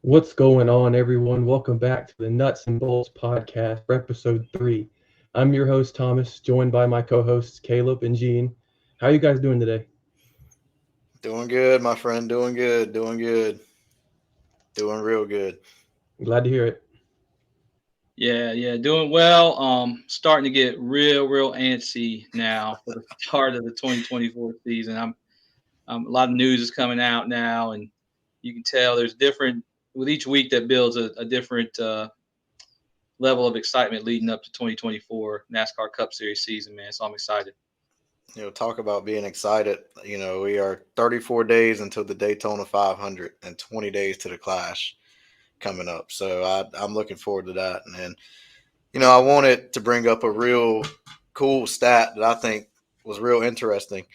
What's going on, everyone? Welcome back to the Nuts and Bolts podcast for episode 3. I'm your host, Thomas, joined by my co-hosts, Caleb and Gene. How are you guys doing today? Doing good, my friend. Doing good. Doing good. Doing real good. Glad to hear it. Yeah, doing well. Starting to get real antsy now for the start of the 2024 season. A lot of news is coming out now, and you can tell there's different with each week that builds a different level of excitement leading up to 2024 NASCAR Cup Series season, man. So I'm excited. Talk about being excited. We are 34 days until the Daytona 500 and 20 days to the Clash coming up. So I'm looking forward to that. And, I wanted to bring up a real cool stat that I think was real interesting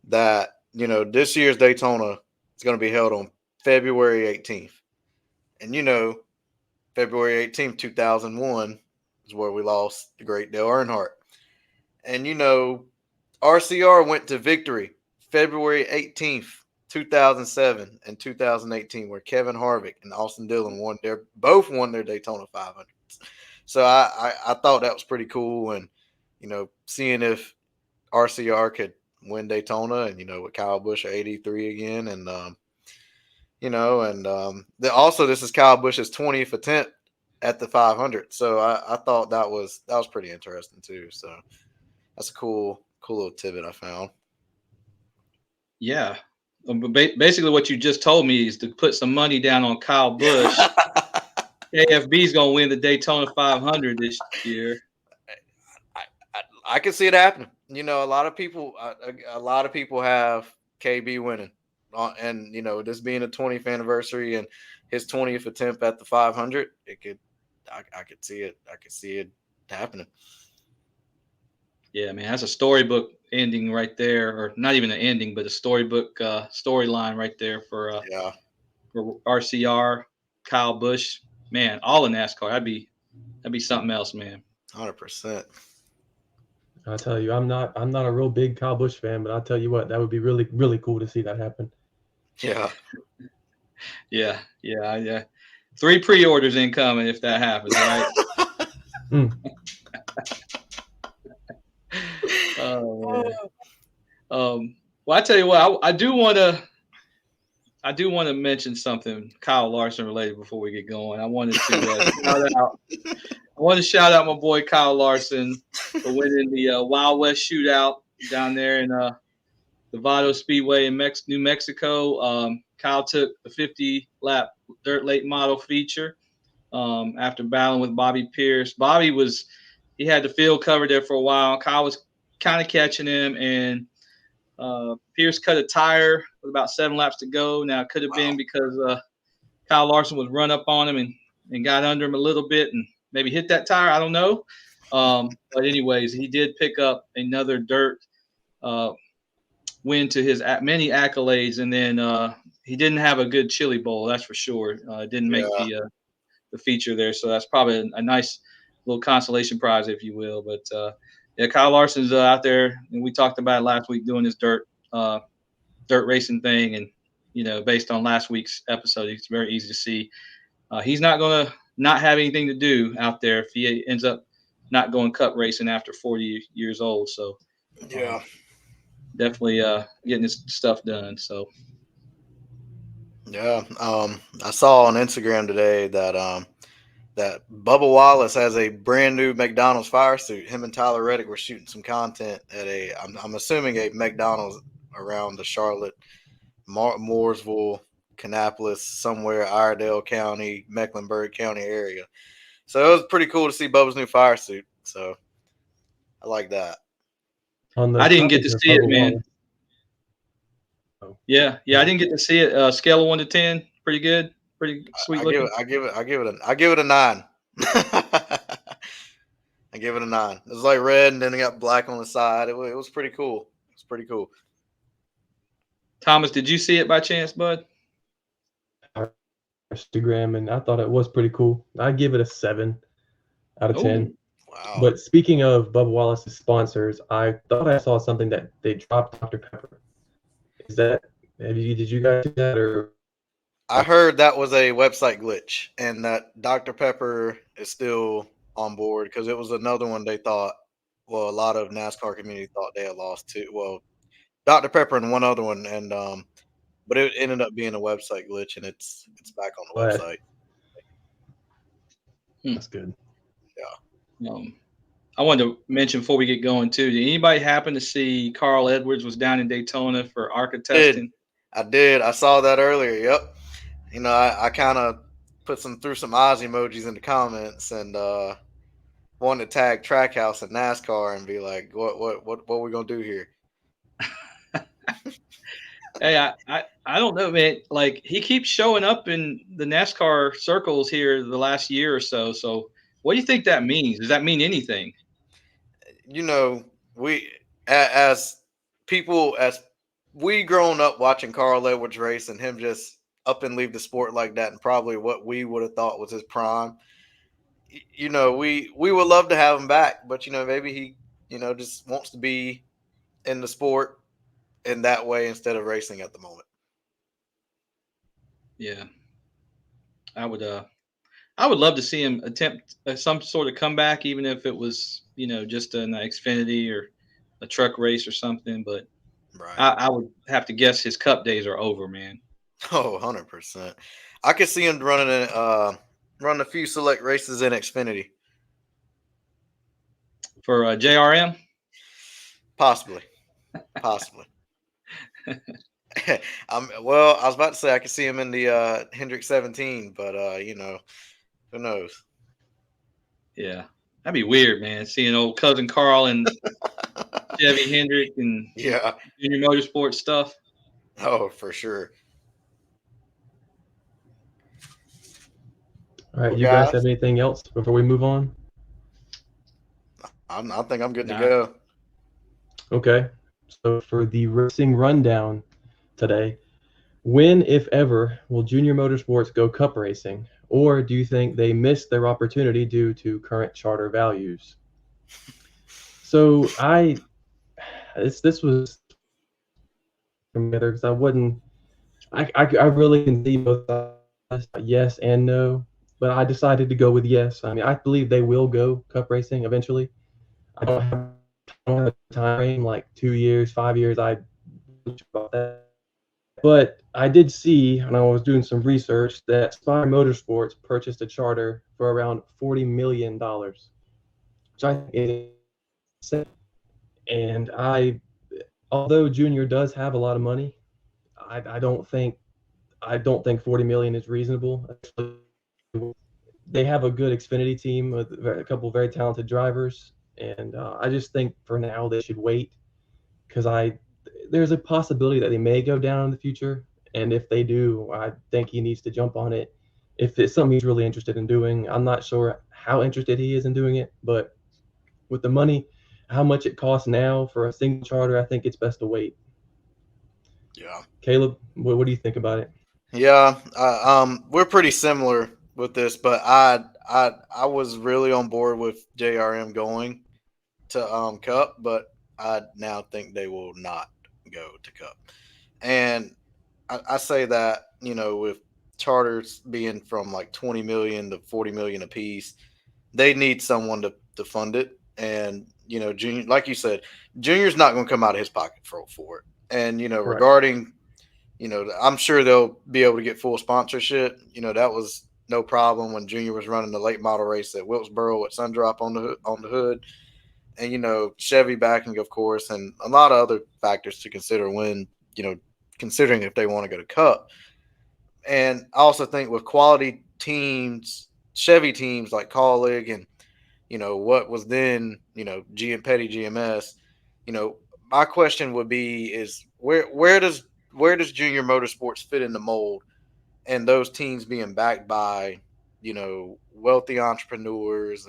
that, this year's Daytona is going to be held on February 18th. And, February 18th, 2001 is where we lost the great Dale Earnhardt. And, RCR went to victory February 18th, 2007 and 2018, where Kevin Harvick and Austin Dillon both won their Daytona 500. So I thought that was pretty cool. And, seeing if RCR could win Daytona and, with Kyle Busch at 83 again. And, also this is Kyle Busch's 20th attempt at the 500. So I thought that was pretty interesting too. So that's a cool little tidbit I found. Yeah. Basically, what you just told me is to put some money down on Kyle Busch. AFB is going to win the Daytona 500 this year. I can see it happening. A lot of people have KB winning, and this being the 20th anniversary and his 20th attempt at the 500, I could see it. I could see it happening. Yeah, man, that's a storybook ending right there, or not even an ending, but a storybook storyline right there for RCR, Kyle Busch, man, all in NASCAR. That'd be something else, man. 100%. I'll tell you, I'm not a real big Kyle Busch fan, but I'll tell you what, that would be really cool to see that happen. Yeah. 3 pre-orders incoming if that happens, right? Well, I tell you what, I do want to mention something Kyle Larson related before we get going. I wanted to shout out my boy Kyle Larson for winning the Wild West Shootout down there in the Vado Speedway in New Mexico. Kyle took the 50-lap dirt late model feature after battling with Bobby Pierce. He had the field covered there for a while. Kyle was kind of catching him, and Pierce cut a tire with about 7 laps to go. Now, it could have been because Kyle Larson was run up on him and got under him a little bit and maybe hit that tire. I don't know. But anyways, he did pick up another dirt win to his many accolades. And then he didn't have a good chili bowl, that's for sure. Didn't make the feature there. So that's probably a nice little consolation prize, if you will. But Kyle Larson's out there, and we talked about it last week, doing his dirt racing thing. And, based on last week's episode, it's very easy to see he's not going to not have anything to do out there if he ends up not going cup racing after 40 years old. So, definitely getting his stuff done. So, I saw on Instagram today that Bubba Wallace has a brand new McDonald's fire suit. Him and Tyler Reddick were shooting some content at I'm assuming a McDonald's around the Charlotte, Mooresville, Kannapolis, somewhere, Iredell County, Mecklenburg County area. So it was pretty cool to see Bubba's new fire suit. So I like that. I didn't get to see it, man. Yeah, I didn't get to see it. Scale of 1 to 10, pretty good, pretty sweet looking. I give it a 9. I give it a 9. It was like red, and then it got black on the side. It was pretty cool. It's pretty cool. Thomas, did you see it by chance, bud? Instagram, and I thought it was pretty cool. I give it a 7 out of 10. Wow. But speaking of Bubba Wallace's sponsors, I thought I saw something that they dropped Dr. Pepper. Did you guys see that, or I heard that was a website glitch, and that Dr. Pepper is still on board because it was another one they thought. Well, a lot of NASCAR community thought they had lost too. Well, Dr. Pepper and one other one, and but it ended up being a website glitch, and it's back on the Glad. website. That's good. I wanted to mention before we get going too. Did anybody happen to see Carl Edwards was down in Daytona for ARCA testing? I did. I saw that earlier. Yep. I kind of threw some eyes emojis in the comments and wanted to tag Trackhouse and NASCAR and be like, what are we gonna do here? Hey, I don't know, man. Like he keeps showing up in the NASCAR circles here the last year or so. So what do you think that means? Does that mean anything? We as people as we grown up watching Carl Edwards race and him just up and leave the sport like that, and probably what we would have thought was his prime. We would love to have him back, but maybe he just wants to be in the sport in that way instead of racing at the moment. Yeah, I would love to see him attempt some sort of comeback, even if it was just an Xfinity or a truck race or something. But Right. I would have to guess his Cup days are over, man. Oh, 100%. I could see him running a few select races in Xfinity. For JRM? Possibly. Well, I was about to say I could see him in the Hendrick 17, but who knows? Yeah, that'd be weird, man. Seeing old cousin Carl and Chevy Hendrick and Yeah. Junior Motorsports stuff. Oh, for sure. All right, Well, you guys guys, have anything else before we move on? I think I'm good to Nah. go. Okay, so for the racing rundown today, when, if ever, will Junior Motorsports go Cup racing? Or do you think they missed their opportunity due to current charter values? So this was together because I really can see both sides, yes and no, but I decided to go with yes. I mean, I believe they will go Cup racing eventually. I don't have a time frame like 2 years, 5 years. I about that. But I did see, when I was doing some research, that Spire Motorsports purchased a charter for around $40 million, which I think is insane. And although Junior does have a lot of money, I don't think 40 million is reasonable. They have a good Xfinity team with a couple of very talented drivers, and I just think for now they should wait because there's a possibility that they may go down in the future, and if they do, I think he needs to jump on it. If it's something he's really interested in doing, I'm not sure how interested he is in doing it, but with the money, how much it costs now for a single charter, I think it's best to wait. Yeah. Kaleb, what do you think about it? Yeah. We're pretty similar with this, but I was really on board with JRM going to Cup, but I now think they will not go to Cup. And I say that, with charters being from like 20 million to 40 million a piece, they need someone to fund it. And, Junior, like you said, Junior's not going to come out of his pocket for it. And, Right. regarding, I'm sure they'll be able to get full sponsorship. That was no problem when Junior was running the late model race at Wilkesboro at Sundrop on the hood. And, Chevy backing, of course, and a lot of other factors to consider when, considering if they want to go to Cup. And I also think with quality teams, Chevy teams like Kaleb and, what was then, G and Petty GMS, my question would be is where does Junior Motorsports fit in the mold, and those teams being backed by, wealthy entrepreneurs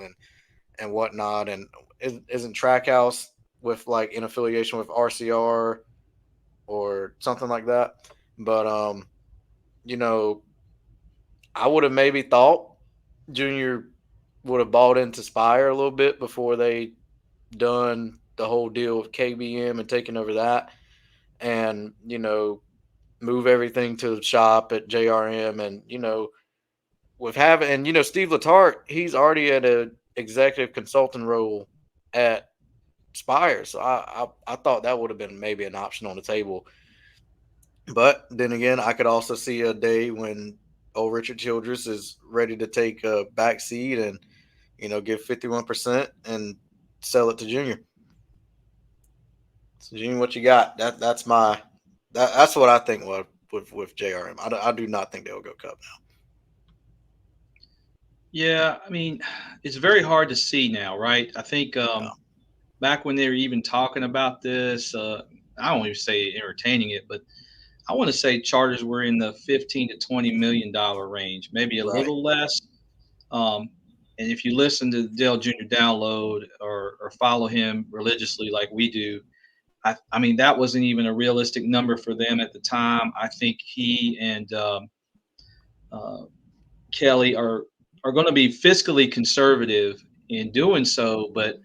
and whatnot, and isn't Trackhouse with like in affiliation with RCR or something like that? But I would have maybe thought Junior would have bought into Spire a little bit before they done the whole deal with KBM and taking over that. And, move everything to the shop at JRM, and with having, and Steve Letarte, he's already at a executive consultant role at Spire, so I thought that would have been maybe an option on the table. But then again, I could also see a day when old Richard Childress is ready to take a back seat and give 51% and sell it to Junior. So Junior, what you got? That's what I think with JRM. I do not think they'll go Cup now. Yeah, I mean, it's very hard to see now, right? I think No. back when they were even talking about this, I don't even say entertaining it, but I want to say charters were in the 15 to $20 million range, maybe a Right. little less. Um, and if you listen to Dale Jr. download or follow him religiously like we do, I mean, that wasn't even a realistic number for them at the time. I think he and uh, Kelly are going to be fiscally conservative in doing so. But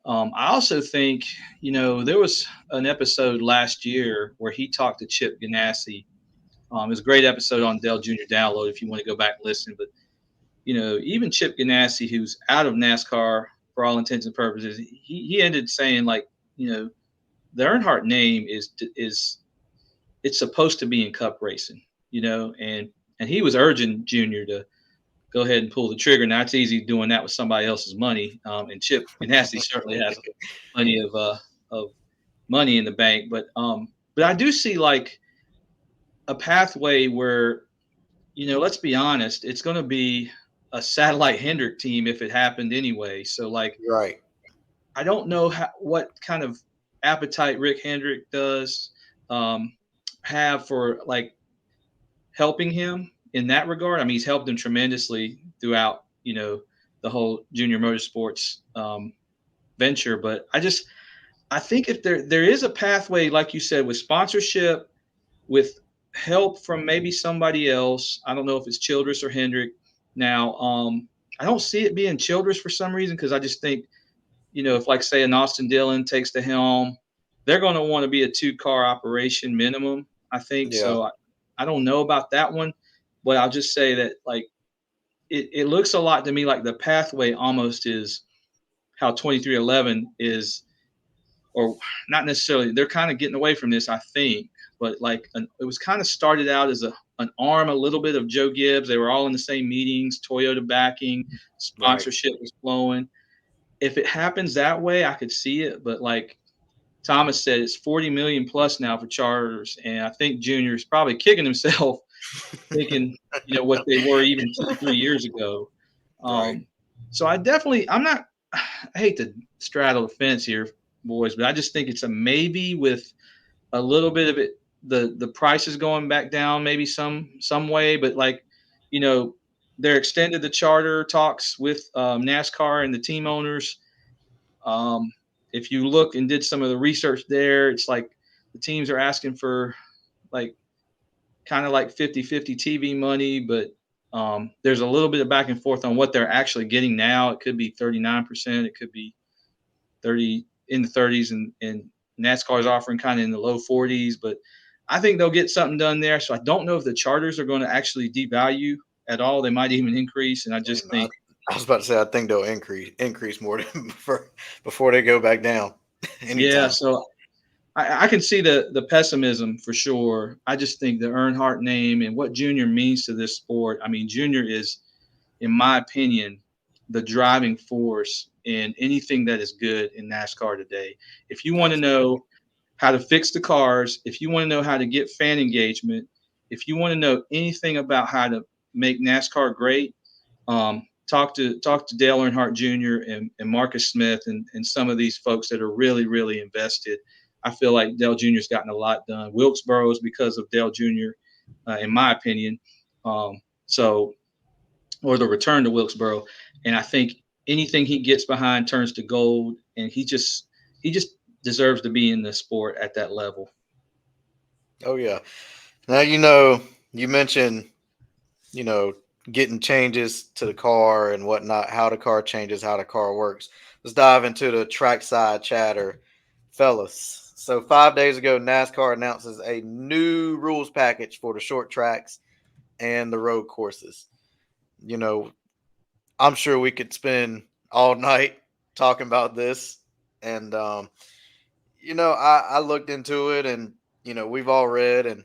I also think, there was an episode last year where he talked to Chip Ganassi. It was a great episode on Dell Jr. Download if you want to go back and listen. But, even Chip Ganassi, who's out of NASCAR for all intents and purposes, he ended saying, like, the Earnhardt name is it's supposed to be in Cup racing, and he was urging Junior to go ahead and pull the trigger. Now it's easy doing that with somebody else's money, and Chip Ganassi certainly has plenty of money in the bank, but I do see like a pathway where let's be honest, it's going to be a satellite Hendrick team if it happened anyway. So like Right. I don't know what kind of appetite Rick Hendrick does um, have for like helping him in that regard. I mean, he's helped him tremendously throughout, the whole junior motorsports venture. But I think if there is a pathway, like you said, with sponsorship, with help from maybe somebody else. I don't know if it's Childress or Hendrick. Now, I don't see it being Childress for some reason because I just think, if like say an Austin Dillon takes the helm, they're going to want to be a 2-car operation minimum. I think Yeah. so. I don't know about that one, but I'll just say that like it looks a lot to me like the pathway almost is how 2311 is, or not necessarily. They're kind of getting away from this, I think, but like it was kind of started out as an arm a little bit of Joe Gibbs. They were all in the same meetings, Toyota backing, Right. sponsorship was flowing. If it happens that way, I could see it, but like Thomas said, it's 40 million plus now for charters, and I think Junior's probably kicking himself thinking, what they were even 2, 3 years ago. Right. Um, so I'm not, I hate to straddle the fence here, boys, but I just think it's a maybe with a little bit of it, the price is going back down, maybe some way, but like, you know, they're extended the charter talks with NASCAR and the team owners. Um, if you look and did some of the research there, it's like the teams are asking for like kind of like 50-50 TV money, but there's a little bit of back and forth on what they're actually getting now. It could be 39%, it could be 30 in the 30s, and NASCAR is offering kind of in the low 40s. But I think they'll get something done there. So I don't know if the charters are going to actually devalue at all. They might even increase, and I just think I was about to say I think they'll increase more than before they go back down yeah. anytime. So I can see the pessimism for sure. I just think the Earnhardt name and what Junior means to this sport. I mean, Junior is, in my opinion, the driving force in anything that is good in NASCAR today. If you want to Absolutely. know how to fix the cars, if you want to know how to get fan engagement, if you want to know anything about how to make NASCAR great, talk to Dale Earnhardt Jr. and Marcus Smith and some of these folks that are really, really invested. I feel like Dale Jr.'s gotten a lot done. Wilkesboro is because of Dale Jr., in my opinion. So, or the return to Wilkesboro. And I think anything he gets behind turns to gold. And he just deserves to be in the sport at that level. Oh yeah. Now you mentioned you know getting changes to the car and whatnot, how the car changes, how the car works. Let's dive into the trackside chatter, fellas. So 5 days ago, NASCAR announces a new rules package for the short tracks and the road courses. You know, I'm sure we could spend all night talking about this. And, I looked into it and, we've all read and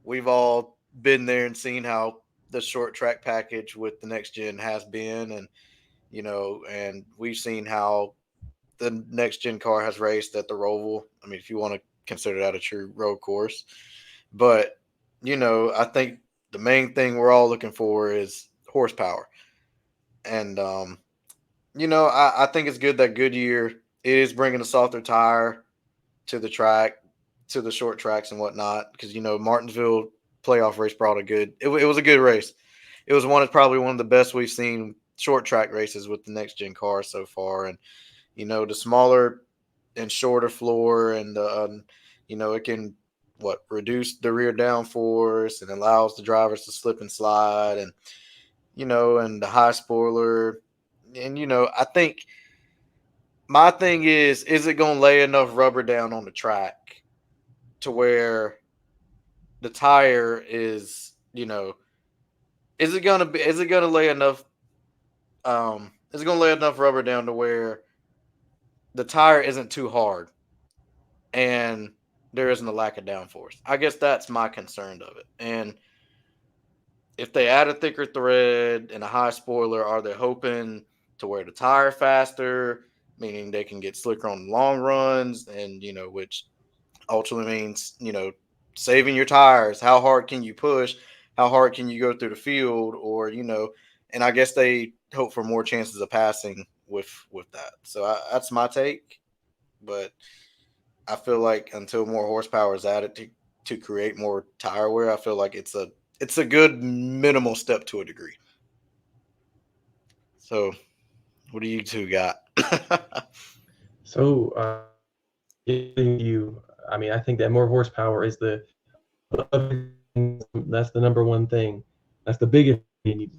we've all been there and seen how the short track package with the next gen has been. And we've seen how the next gen car has raced at the Roval. I mean, if you want to consider that a true road course. But, I think the main thing we're all looking for is horsepower. And, I think it's good that Goodyear is bringing a softer tire to the track, to the short tracks and whatnot. Because, Martinsville playoff race brought it was a good race. It was probably one of the best we've seen short track races with the next gen car so far. And, the smaller and shorter floor and it can reduce the rear downforce and allows the drivers to slip and slide and and the high spoiler. And I think my thing is it going to lay enough rubber down on the track to where the tire is is it going to lay enough is it going to lay enough rubber down to where the tire isn't too hard and there isn't a lack of downforce? I guess that's my concern of it. And if they add a thicker thread and a high spoiler, are they hoping to wear the tire faster, meaning they can get slicker on the long runs, and which ultimately means saving your tires? How hard can you push? How hard can you go through the field? Or and I guess they hope for more chances of passing with that. So that's my take. But I feel like until more horsepower is added to create more tire wear, I feel like it's a good minimal step to a degree. So, what do you two got? So, I think that more horsepower is that's the number one thing. That's the biggest thing you need.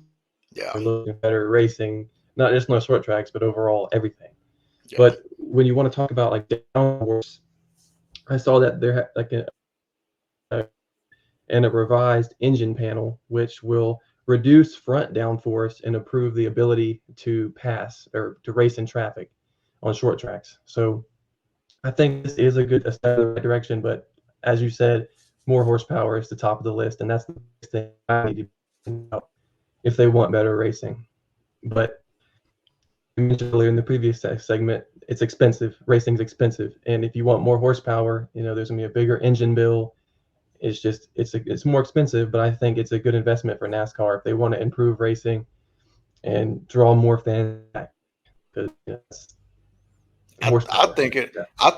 Yeah. Looking better racing, not just on short tracks, but overall everything. Yeah. But when you want to talk about like downforce, I saw that there like a revised engine panel, which will reduce front downforce and improve the ability to pass or to race in traffic on short tracks. So I think this is a step in the right direction, but as you said, more horsepower is the top of the list, and that's the thing I need to think about if they want better racing. But you mentioned earlier in the previous segment, it's expensive. Racing's expensive, and if you want more horsepower, there's gonna be a bigger engine bill. It's just it's more expensive, but I think it's a good investment for NASCAR if they want to improve racing and draw more fans back. Because I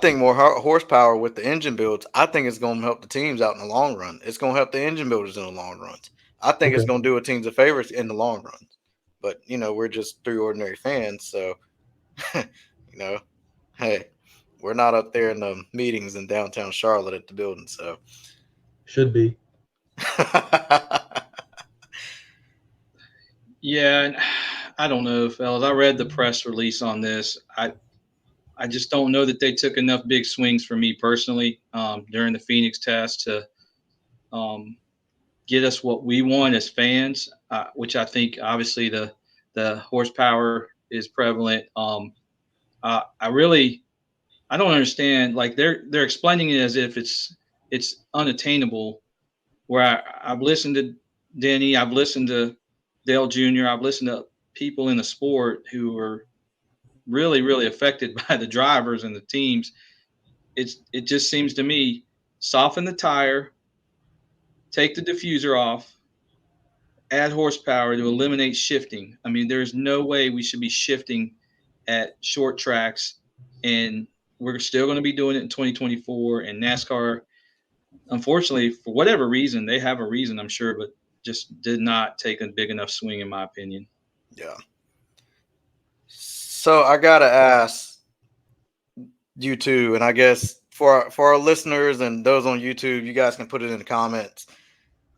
think more horsepower with the engine builds. I think it's going to help the teams out in the long run. It's going to help the engine builders in the long runs. I think it's going to do a teams a favor in the long run. But we're just three ordinary fans, so hey, we're not up there in the meetings in downtown Charlotte at the building, so should be. Yeah, and I don't know, fellas. I read the press release on this. I just don't know that they took enough big swings for me personally during the Phoenix test to get us what we want as fans, which I think obviously the horsepower is prevalent. I don't understand. Like they're explaining it as if it's unattainable. Where I've listened to Denny, I've listened to Dale Jr., I've listened to people in the sport who are really, really affected by the drivers and the teams. It just seems to me soften the tire, take the diffuser off, add horsepower to eliminate shifting. I mean, there's no way we should be shifting at short tracks, and we're still going to be doing it in 2024. And NASCAR, unfortunately, for whatever reason, they have a reason, I'm sure, but just did not take a big enough swing, in my opinion. Yeah. So I gotta ask you two, and I guess for our listeners and those on YouTube, you guys can put it in the comments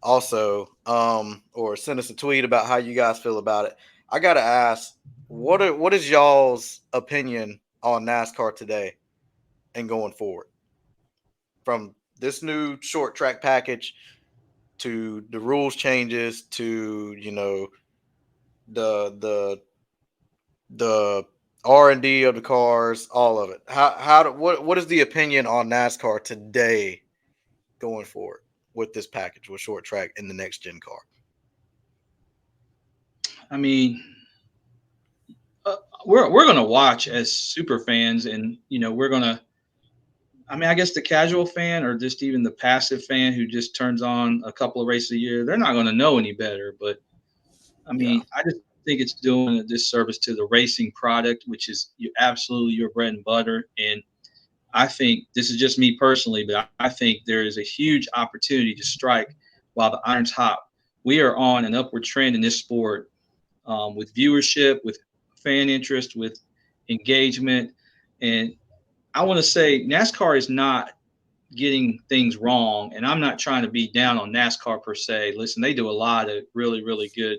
also, or send us a tweet about how you guys feel about it. I gotta ask, what is y'all's opinion on NASCAR today and going forward? from this new short track package to the rules changes to the R&D of the cars, all of it. What is the opinion on NASCAR today going forward with this package with short track in the next gen car? I mean, we're gonna watch as super fans, and we're gonna. I mean, I guess the casual fan or just even the passive fan who just turns on a couple of races a year, they're not going to know any better. But I mean, I just think it's doing a disservice to the racing product, which is absolutely your bread and butter. And I think this is just me personally, but I think there is a huge opportunity to strike while the iron's hot. We are on an upward trend in this sport with viewership, with fan interest, with engagement. And I want to say NASCAR is not getting things wrong, and I'm not trying to be down on NASCAR per se. Listen, they do a lot of really, really good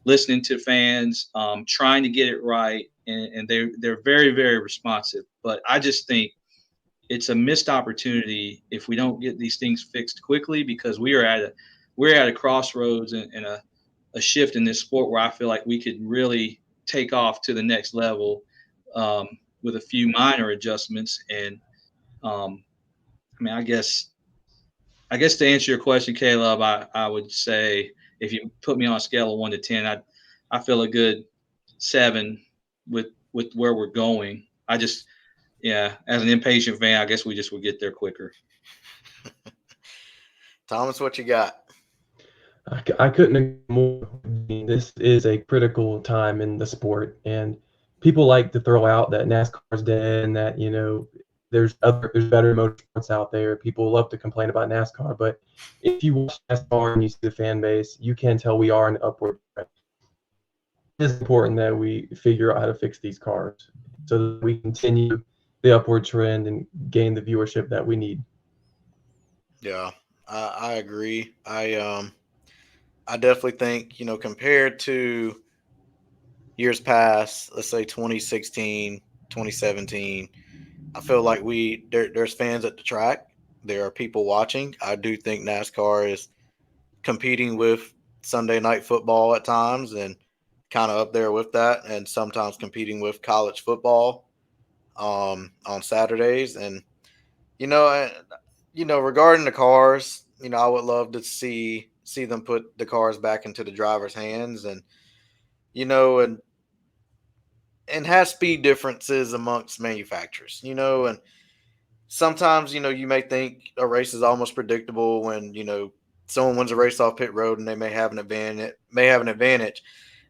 listening to fans, trying to get it right, and they're very, very responsive. But I just think it's a missed opportunity if we don't get these things fixed quickly, because we're at a crossroads and a shift in this sport where I feel like we could really take off to the next level with a few minor adjustments. And I mean, I guess to answer your question, Kaleb, I would say if you put me on a scale of 1 to 10, I feel a good 7 with where we're going. As an impatient fan, I guess we just would get there quicker. Thomas, what you got? I couldn't agree more. This is a critical time in the sport, and people like to throw out that NASCAR's dead and that there's better motorsports out there. People love to complain about NASCAR, but if you watch NASCAR and you see the fan base, you can tell we are an upward trend. It is important that we figure out how to fix these cars so that we continue the upward trend and gain the viewership that we need. Yeah, I agree. I definitely think, compared to years past, let's say 2016, 2017, I feel like there's fans at the track. There are people watching. I do think NASCAR is competing with Sunday Night Football at times and kind of up there with that, and sometimes competing with college football on Saturdays. And regarding the cars, I would love to see them put the cars back into the driver's hands, and and have speed differences amongst manufacturers. And sometimes you may think a race is almost predictable when someone wins a race off pit road and they may have an advantage.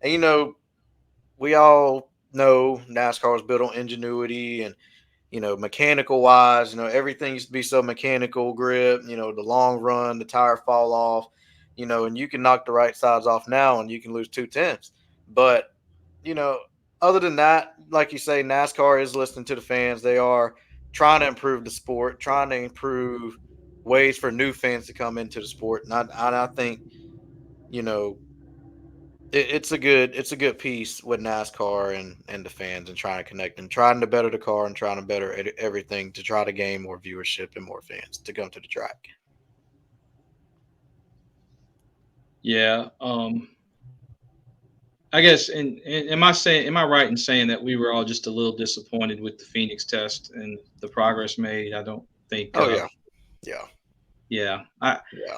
And we all know NASCAR was built on ingenuity and mechanical wise, everything used to be so mechanical, grip, the long run, the tire fall off, and you can knock the right sides off now and you can lose 2/10. But, other than that, like you say, NASCAR is listening to the fans. They are trying to improve the sport, trying to improve ways for new fans to come into the sport. And I think, it's a good piece with NASCAR and the fans, and trying to connect and trying to better the car and trying to better everything to try to gain more viewership and more fans to come to the track. Yeah. I guess, and am I right in saying that we were all just a little disappointed with the Phoenix test and the progress made? I don't think. Oh yeah. Yeah.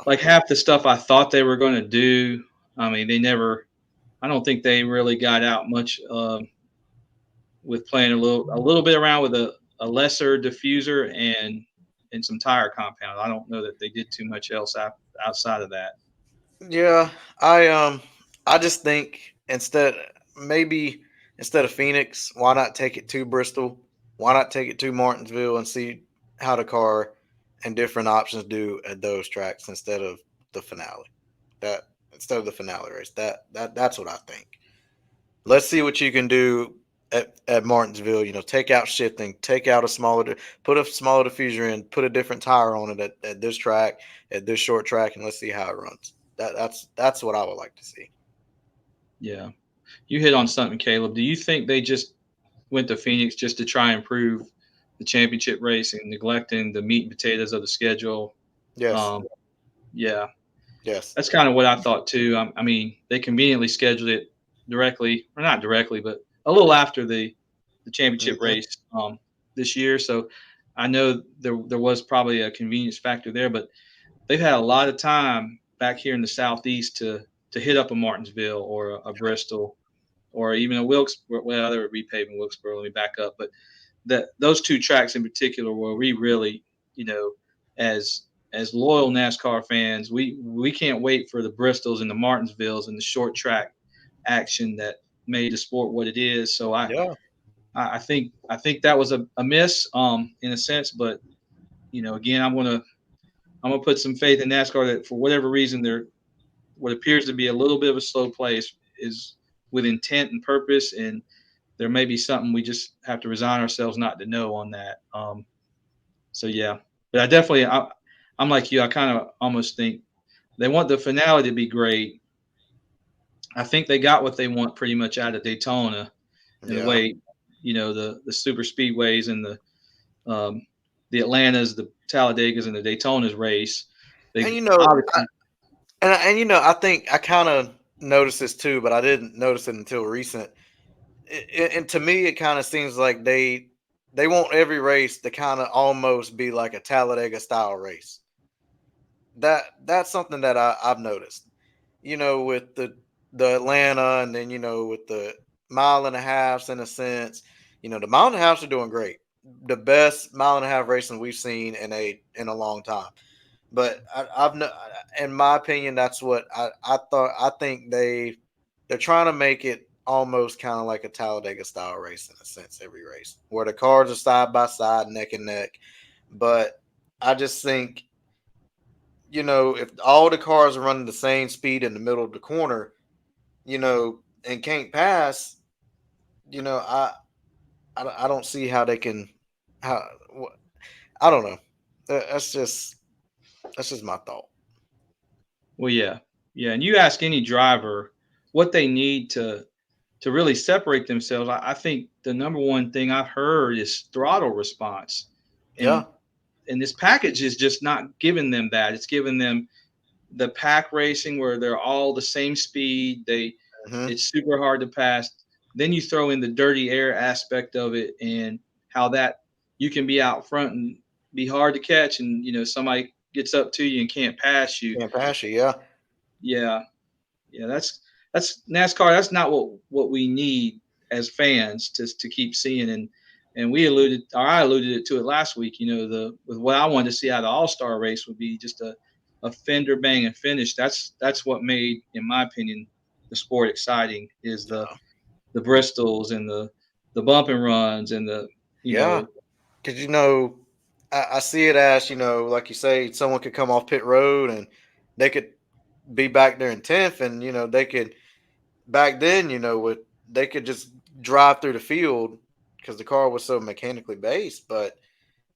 Like half the stuff I thought they were going to do. I mean, I don't think they really got out much with playing a little bit around with a lesser diffuser and some tire compound. I don't know that they did too much else outside of that. Yeah, I just think instead of Phoenix, why not take it to Bristol? Why not take it to Martinsville and see how the car and different options do at those tracks instead of the finale? Instead of the finale race. That's what I think. Let's see what you can do at Martinsville. Take out shifting, put a smaller diffuser in, put a different tire on it at this track, at this short track, and let's see how it runs. That's what I would like to see. Yeah, you hit on something, Kaleb. Do you think they just went to Phoenix just to try and prove the championship race and neglecting the meat and potatoes of the schedule. Yes. Yeah, Yes. that's kind of what I thought too. I mean, they conveniently scheduled it directly, or not directly, but a little after the championship Mhm. race this year. So I know there was probably a convenience factor there, but they've had a lot of time back here in the southeast to hit up a Martinsville or a Bristol or even a Wilkesboro. Well, they were repaving Wilkesboro. Let me back up, but that those two tracks in particular where we really, you know, as loyal NASCAR fans, we can't wait for the Bristols and the Martinsvilles and the short track action that made the sport what it is. So Yeah. I think that was a miss in a sense, but again, I'm gonna put some faith in NASCAR that for whatever reason they're what appears to be a little bit of a slow place is with intent and purpose, and there may be something we just have to resign ourselves not to know on that. So yeah, but I'm like you. I kind of almost think they want the finale to be great. I think they got what they want pretty much out of Daytona in the Yeah. way, the super speedways and um, the Atlantas, the Talladegas, and the Daytonas race. And They you know, obviously, I think I kind of noticed this too, but I didn't notice it until recent. And to me, it kind of seems like they want every race to kind of almost be like a Talladega style race. That's something that I've noticed. With the Atlanta, and then with the mile and a halves in a sense. The mile and a halves are doing great. The best mile and a half racing we've seen in a long time. But I've no, in my opinion, that's what I thought. I think they're trying to make it almost kind of like a Talladega style race in a sense, every race where the cars are side by side, neck and neck. But I just think, if all the cars are running the same speed in the middle of the corner, and can't pass, you know, I I don't see how they can. How I don't know. That's just my thought. well, yeah, yeah. And you ask any driver what they need to really separate themselves. I think the number one thing I've heard is throttle response, and Yeah. this package is just not giving them that. It's giving them the pack racing where they're all the same speed. Hmm. It's super hard to pass. Then you throw in the dirty air aspect of it and how that you can be out front and be hard to catch, and somebody gets up to you and can't pass you. Can't pass you. Yeah. Yeah, yeah, that's NASCAR. That's not what we need as fans to keep seeing. And I alluded to it last week. With what I wanted to see out of the All Star race would be just a fender banging finish. That's what made, in my opinion, the sport exciting. Is the Bristols and the bump and runs and the you Yeah. know Because I see it as like you say, someone could come off pit road and they could be back there in 10th, and they could back then, with they could just drive through the field because the car was so mechanically based. But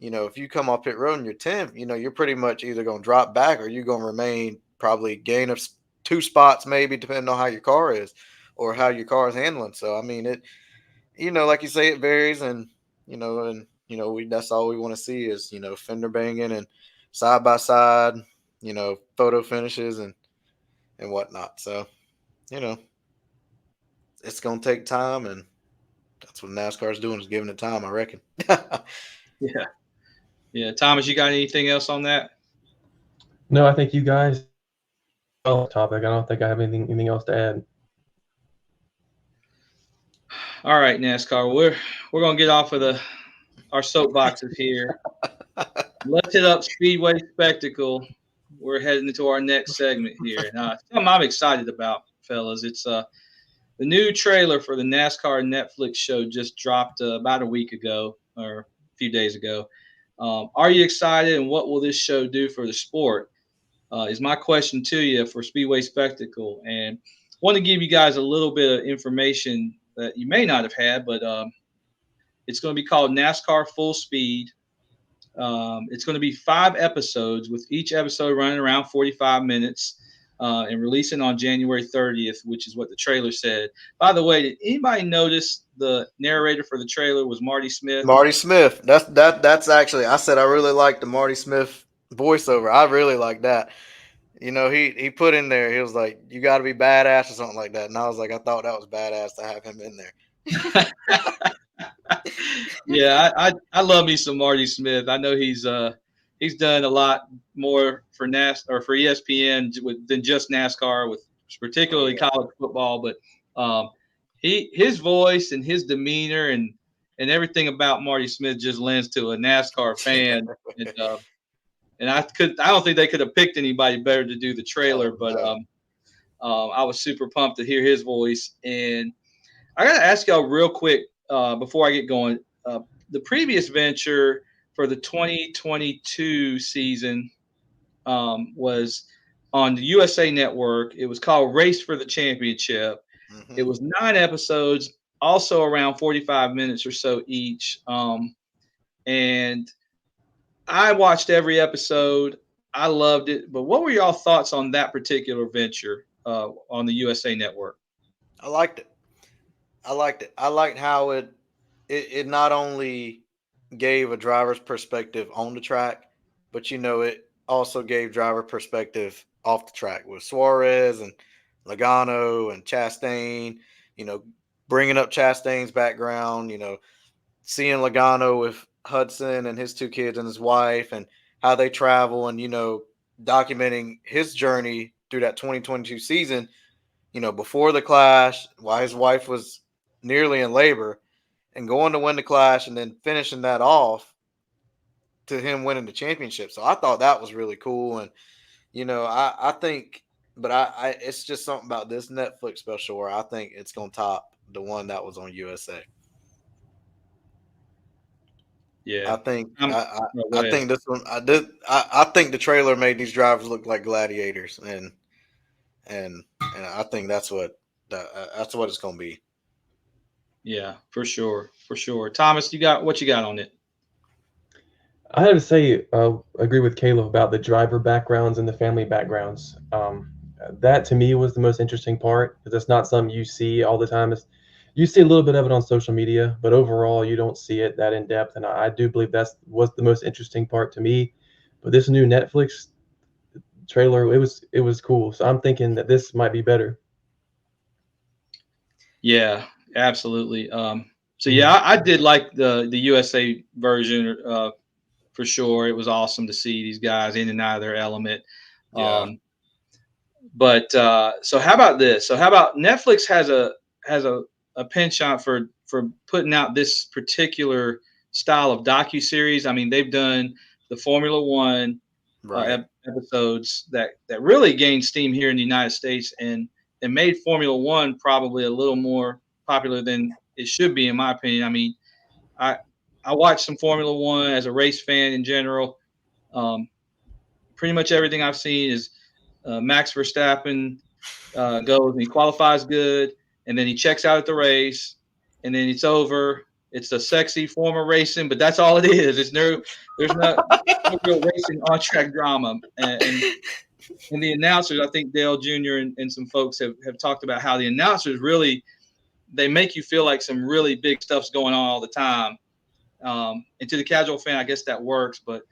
if you come off pit road and you're 10th, you're pretty much either going to drop back or you're going to remain probably gain of 2 spots, maybe depending on how your car is or how your car is handling. So I mean, it like you say, it varies, and we that's all we want to see is fender banging and side by side, photo finishes and whatnot. So you know it's gonna take time, and that's what NASCAR is doing, is giving it time, I reckon. yeah, yeah. Thomas, you got anything else on that? No, I think you guys topic. I don't think I have anything else to add. All right, NASCAR. We're gonna get off of our soapboxes here. Let's hit up Speedway Spectacle. We're heading into our next segment here. Something I'm excited about, fellas. It's the new trailer for the NASCAR Netflix show just dropped about a week ago or a few days ago. Are you excited, and what will this show do for the sport? Is my question to you for Speedway Spectacle. And want to give you guys a little bit of information that you may not have had, but it's going to be called NASCAR Full Speed. It's going to be 5 episodes, with each episode running around 45 minutes. and releasing on January 30th, which is what the trailer said. By the way, did anybody notice the narrator for the trailer was Marty Smith? Marty Smith. That's actually, I said I really like the Marty Smith voiceover. I really like that. You know, he put in there, he was like, "You got to be badass" or something like that, and I was like, I thought that was badass to have him in there. Yeah, I love me some Marty Smith. I know he's done a lot more for or for ESPN than just NASCAR, with particularly college football. But his voice and his demeanor and everything about Marty Smith just lends to a NASCAR fan. And I don't think they could have picked anybody better to do the trailer. But I was super pumped to hear his voice. And I got to ask y'all real quick before I get going. The previous venture for the 2022 season was on the USA Network. It was called Race for the Championship. Mm-hmm. It was 9 episodes, also around 45 minutes or so each. And I watched every episode. I loved it. But what were y'all thoughts on that particular venture on the USA Network? I liked it. I liked how it not only gave a driver's perspective on the track, but it also gave driver perspective off the track with Suarez and Logano and Chastain. Bringing up Chastain's background. Seeing Logano with Hudson and his 2 kids and his wife, and how they travel, and documenting his journey through that 2022 season. Before the Clash, while his wife was nearly in labor, and going to win the Clash, and then finishing that off to him winning the championship. So I thought that was really cool. And, I think, but I it's just something about this Netflix special where I think it's going to top the one that was on USA. Yeah. I think this one, I think the trailer made these drivers look like gladiators, and I think that's what it's going to be. Yeah, for sure. Thomas, what you got on it? I have to say, agree with Kaleb about the driver backgrounds and the family backgrounds. That to me was the most interesting part, because it's not something you see all the time. You see a little bit of it on social media, but overall you don't see it that in depth. And I do believe was the most interesting part to me. But this new Netflix trailer, it was cool. So I'm thinking that this might be better. Yeah, absolutely. So yeah, I did like the USA version for sure. It was awesome to see these guys in and out of their element. Yeah. But so how about this? So how about Netflix has a penchant for putting out this particular style of docuseries. I mean, they've done the Formula One episodes that really gained steam here in the United States and made Formula One probably a little more popular than it should be, in my opinion. I mean, I watched some Formula One as a race fan in general. Pretty much everything I've seen is Max Verstappen goes and he qualifies good, and then he checks out at the race, and then it's over. It's a sexy form of racing, but that's all it is. There's no real racing on track drama. And the announcers, I think Dale Jr. and some folks have talked about how the announcers really, they make you feel like some really big stuff's going on all the time. And to the casual fan, I guess that works, but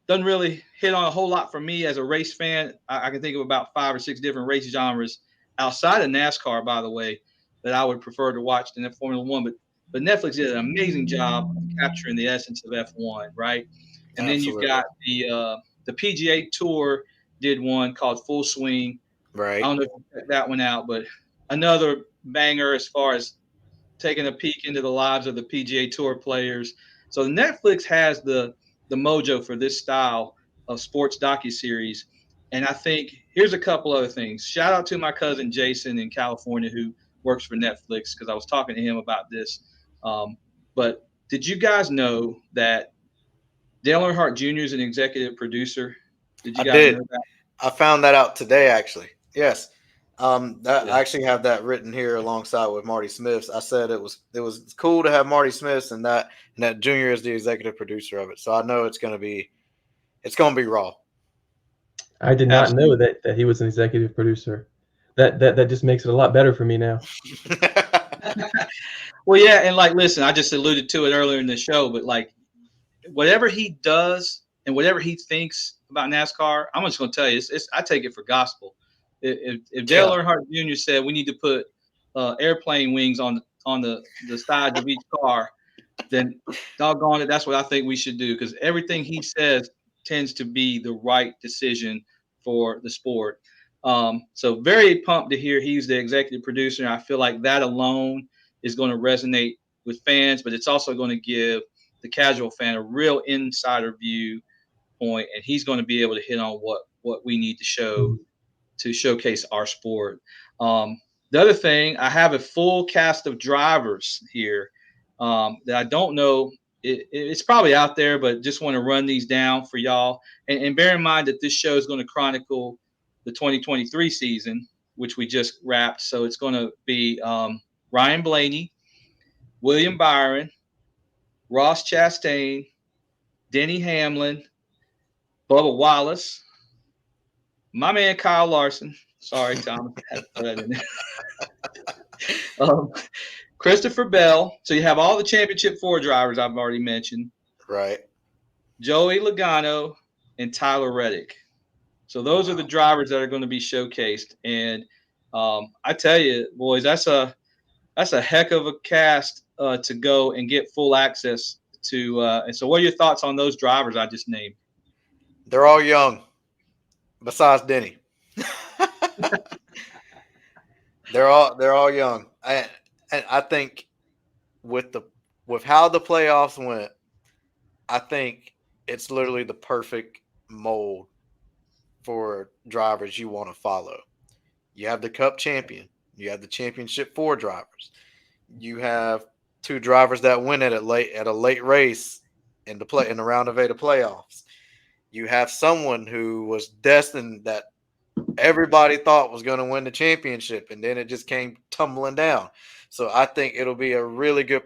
doesn't really hit on a whole lot for me as a race fan. I can think of about 5 or 6 different race genres outside of NASCAR, by the way, that I would prefer to watch than Formula One. But Netflix did an amazing job of capturing the essence of F1, right? And Absolutely. Then you've got the PGA Tour did one called Full Swing. Right. I don't know if you checked that one out, but another banger as far as taking a peek into the lives of the PGA Tour players. So Netflix has the mojo for this style of sports docuseries. And I think here's a couple other things. Shout out to my cousin Jason in California who works for Netflix, because I was talking to him about this. But did you guys know that Dale Earnhardt Jr. is an executive producer? Did you guys know that? I found that out today, actually. Yes. I actually have that written here alongside with Marty Smith's. I said it was cool to have Marty Smith's and that Junior is the executive producer of it. So I know it's gonna be raw. I did not know that he was an executive producer. That just makes it a lot better for me now. Well, yeah, and like, listen, I just alluded to it earlier in the show, but like, whatever he does and whatever he thinks about NASCAR, I'm just going to tell you, I take it for gospel. If Dale Earnhardt Jr. said we need to put airplane wings on the sides of each car, then doggone it, that's what I think we should do, because everything he says tends to be the right decision for the sport. So very pumped to hear he's the executive producer. And I feel like that alone is going to resonate with fans, but it's also going to give the casual fan a real insider view point, and he's going to be able to hit on what we need to show to showcase our sport. The other thing, I have a full cast of drivers here that I don't know. It's probably out there, but just want to run these down for y'all. And bear in mind that this show is going to chronicle the 2023 season, which we just wrapped. So it's going to be Ryan Blaney, William Byron, Ross Chastain, Denny Hamlin, Bubba Wallace, my man Kyle Larson. Sorry, Tom, I had to put that in there. Christopher Bell. So you have all the Championship 4 drivers I've already mentioned. Right. Joey Logano and Tyler Reddick. So those are the drivers that are going to be showcased. And I tell you, boys, that's a heck of a cast to go and get full access to. And so what are your thoughts on those drivers I just named? They're all young, besides Denny. They're all young. And I think with how the playoffs went, I think it's literally the perfect mold for drivers you want to follow. You have the Cup champion, you have the Championship 4 drivers, you have 2 drivers that win at a late race in the round of 8 of playoffs. You have someone who was destined that everybody thought was going to win the championship, and then it just came tumbling down. So I think it'll be a really good.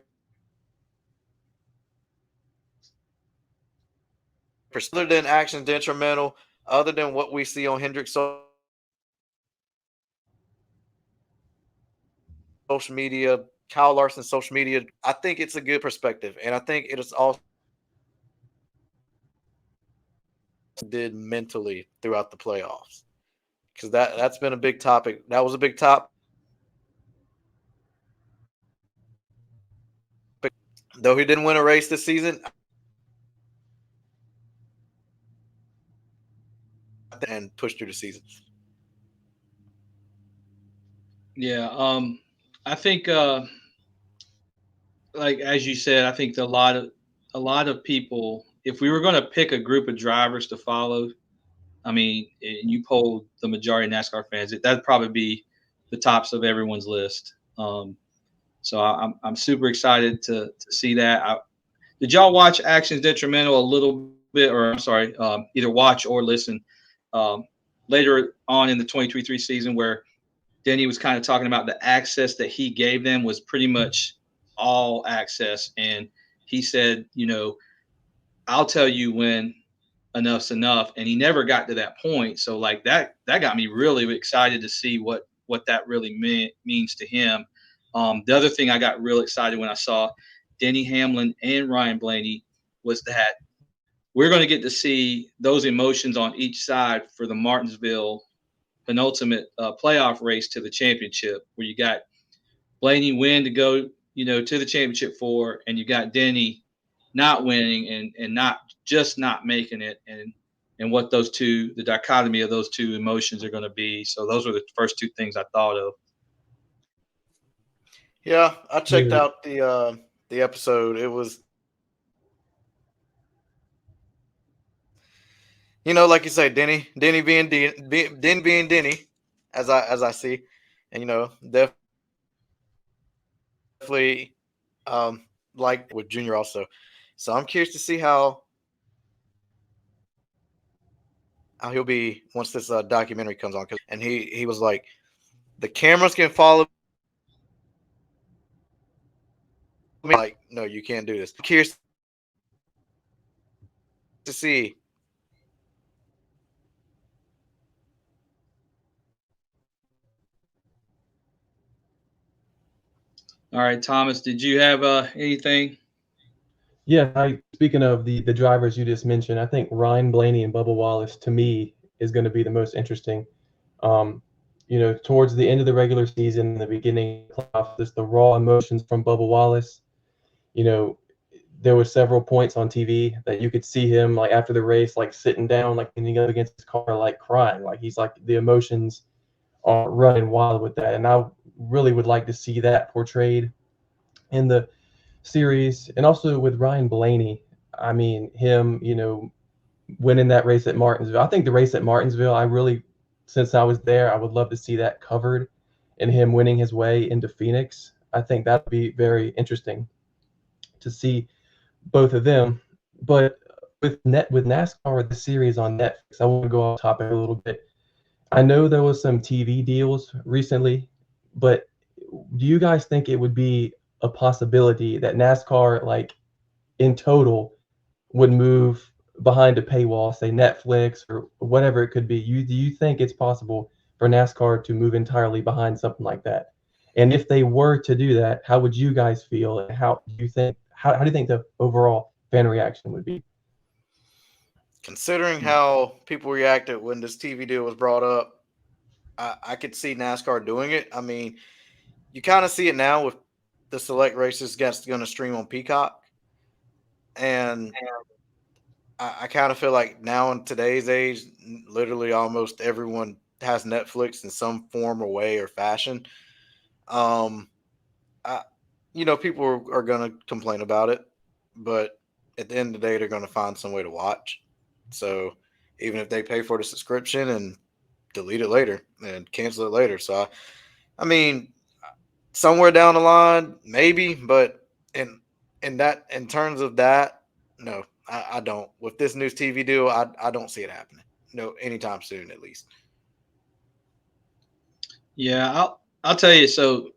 Other than actions detrimental, other than what we see on Hendrick's social media, Kyle Larson's social media, I think it's a good perspective, and I think it is also did mentally throughout the playoffs, because that's been a big topic. That was a big topic. Though he didn't win a race this season, and pushed through the season. Yeah, I think like as you said, I think a lot of people, if we were going to pick a group of drivers to follow, I mean, and you polled the majority of NASCAR fans, that'd probably be the tops of everyone's list. So I'm super excited to see that. Did y'all watch Actions Detrimental a little bit, or I'm sorry, either watch or listen later on in the 2023 season, where Denny was kind of talking about the access that he gave them was pretty much all access, and he said, I'll tell you when enough's enough, and he never got to that point. So like that got me really excited to see what that really means to him. The other thing I got real excited when I saw Denny Hamlin and Ryan Blaney was that we're going to get to see those emotions on each side for the Martinsville penultimate playoff race to the championship, where you got Blaney win to go, to the championship 4, and you got Denny not winning and not making it, and what the dichotomy of those two emotions are going to be. So those were the first 2 things I thought of. Yeah, I checked out the episode. It was, like you say, Denny being Denny, as I see, and definitely like with Junior also. So I'm curious to see how he'll be once this documentary comes on. And he was like, the cameras can follow me. Like, no, you can't do this. I'm curious to see All right, Thomas, did you have anything? Yeah, speaking of the drivers you just mentioned, I think Ryan Blaney and Bubba Wallace to me is going to be the most interesting. Um, towards the end of the regular season, the beginning of the playoffs, just the raw emotions from Bubba Wallace. You know, there were several points on TV that you could see him like after the race, like sitting down, like leaning up against his car, like crying, like he's like the emotions are running wild with that, and I really would like to see that portrayed in the series, and also with Ryan Blaney. I mean, him, winning that race at Martinsville. I think the race at Martinsville, since I was there, I would love to see that covered and him winning his way into Phoenix. I think that would be very interesting to see both of them. But with NASCAR, the series on Netflix, I want to go off topic a little bit. I know there was some TV deals recently, but do you guys think it would be a possibility that NASCAR, like in total, would move behind a paywall, say Netflix or whatever it could be? Do you think it's possible for NASCAR to move entirely behind something like that? And if they were to do that, how would you guys feel? And how do you think the overall fan reaction would be? Considering how people reacted when this TV deal was brought up, I could see NASCAR doing it. I mean, you kind of see it now with the select races that's going to stream on Peacock, and I kind of feel like now in today's age, literally almost everyone has Netflix in some form or way or fashion. Um, I, people are going to complain about it, but at the end of the day, they're going to find some way to watch. So even if they pay for the subscription and delete it later and cancel it later, so I mean, somewhere down the line, maybe, but in terms of that, no, I don't. With this new TV deal, I don't see it happening. No, anytime soon, at least. Yeah, I'll tell you. So